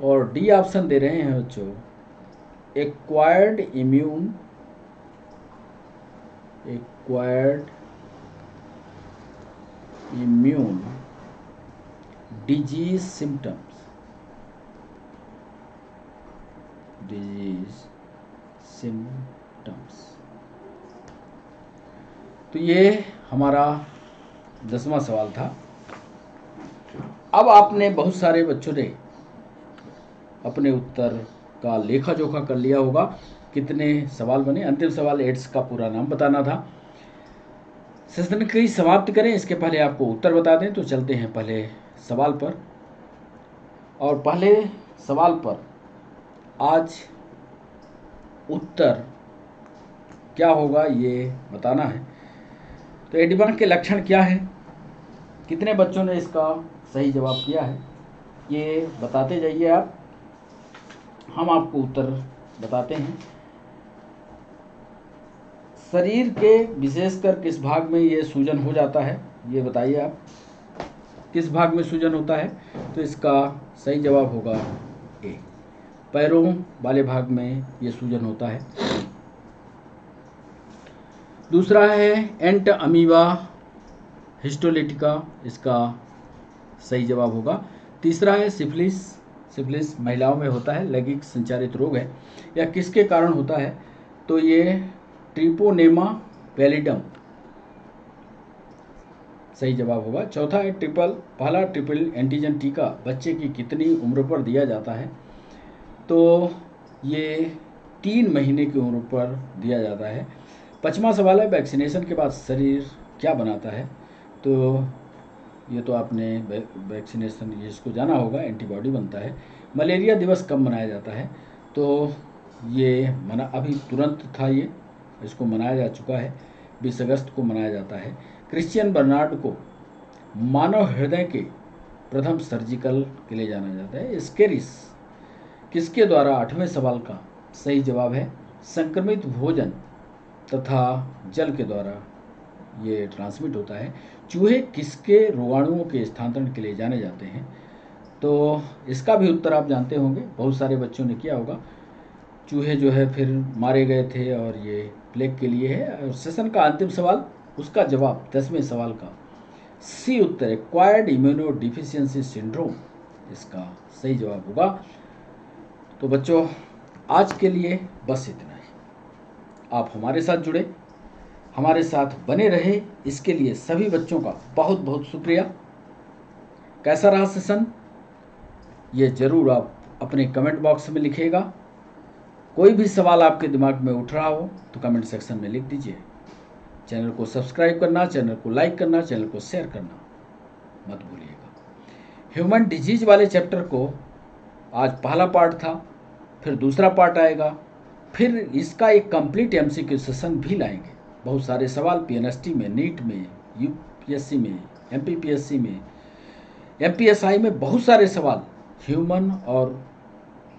और डी ऑप्शन दे रहे हैं बच्चों एक्वायर्ड इम्यून डिजीज सिम्टम्स। तो ये हमारा 10वां सवाल था। अब आपने बहुत सारे बच्चों ने अपने उत्तर का लेखा जोखा कर लिया होगा, कितने सवाल बने। अंतिम सवाल एड्स का पूरा नाम बताना था। सेशन की समाप्ति करें इसके पहले आपको उत्तर बता दें, तो चलते हैं पहले सवाल पर। और पहले सवाल पर आज उत्तर क्या होगा ये बताना है। तो एडिमा के लक्षण क्या है, कितने बच्चों ने इसका सही जवाब किया है, ये बताते जाइए आप, हम आपको उत्तर बताते हैं। शरीर के विशेषकर किस भाग में ये सूजन हो जाता है, ये बताइए आप, किस भाग में सूजन होता है। तो इसका सही जवाब होगा ए, पैरों वाले भाग में ये सूजन होता है। दूसरा है एंट अमीबा हिस्टोलिटिका, इसका सही जवाब होगा। तीसरा है सिफिलिस महिलाओं में होता है, लैंगिक संचारित रोग है। यह किसके कारण होता है, तो ये ट्रिपोनेमा पैलिडम सही जवाब होगा। चौथा है पहला ट्रिपल एंटीजन टीका बच्चे की कितनी उम्र पर दिया जाता है, तो ये 3 महीने की उम्र पर दिया जाता है। 5वां सवाल है वैक्सीनेशन के बाद शरीर क्या बनाता है, तो ये तो आपने वैक्सीनेशन इसको जाना होगा, एंटीबॉडी बनता है। मलेरिया दिवस कब मनाया जाता है, तो ये अभी तुरंत था, ये इसको मनाया जा चुका है, 20 अगस्त को मनाया जाता है। क्रिश्चियन बर्नार्ड को मानव हृदय के प्रथम सर्जिकल के लिए जाना जाता है। स्केरिस किसके द्वारा, 8वें सवाल का सही जवाब है संक्रमित भोजन तथा जल के द्वारा ये ट्रांसमिट होता है। चूहे किसके रोगाणुओं के स्थानांतरण के लिए जाने जाते हैं, तो इसका भी उत्तर आप जानते होंगे, बहुत सारे बच्चों ने किया होगा। चूहे जो है फिर मारे गए थे और ये प्लेग के लिए है। और सेशन का अंतिम सवाल, उसका जवाब 10वें सवाल का सी उत्तर एक्वायर्ड इम्यूनो डिफिशियंसी सिंड्रोम, इसका सही जवाब होगा। तो बच्चों आज के लिए बस इतना ही। आप हमारे साथ जुड़े, हमारे साथ बने रहे, इसके लिए सभी बच्चों का बहुत बहुत शुक्रिया। कैसा रहा सेशन ये ज़रूर आप अपने कमेंट बॉक्स में लिखिएगा। कोई भी सवाल आपके दिमाग में उठ रहा हो तो कमेंट सेक्शन में लिख दीजिए। चैनल को सब्सक्राइब करना, चैनल को लाइक करना, चैनल को शेयर करना मत भूलिएगा। ह्यूमन डिजीज वाले चैप्टर को आज पहला पार्ट था, फिर दूसरा पार्ट आएगा, फिर इसका एक कंप्लीट एमसीक्यू सेशन भी लाएंगे। बहुत सारे सवाल पीएनएसटी में, नीट में, यूपीएससी में, एमपीपीएससी में, एमपीएसआई में बहुत सारे सवाल ह्यूमन और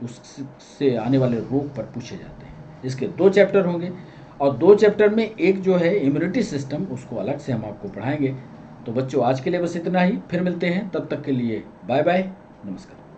उससे आने वाले रोग पर पूछे जाते हैं। इसके 2 चैप्टर होंगे और 2 चैप्टर में एक जो है इम्यूनिटी सिस्टम, उसको अलग से हम आपको पढ़ाएंगे। तो बच्चों आज के लिए बस इतना ही, फिर मिलते हैं, तब तक के लिए बाय बाय, नमस्कार।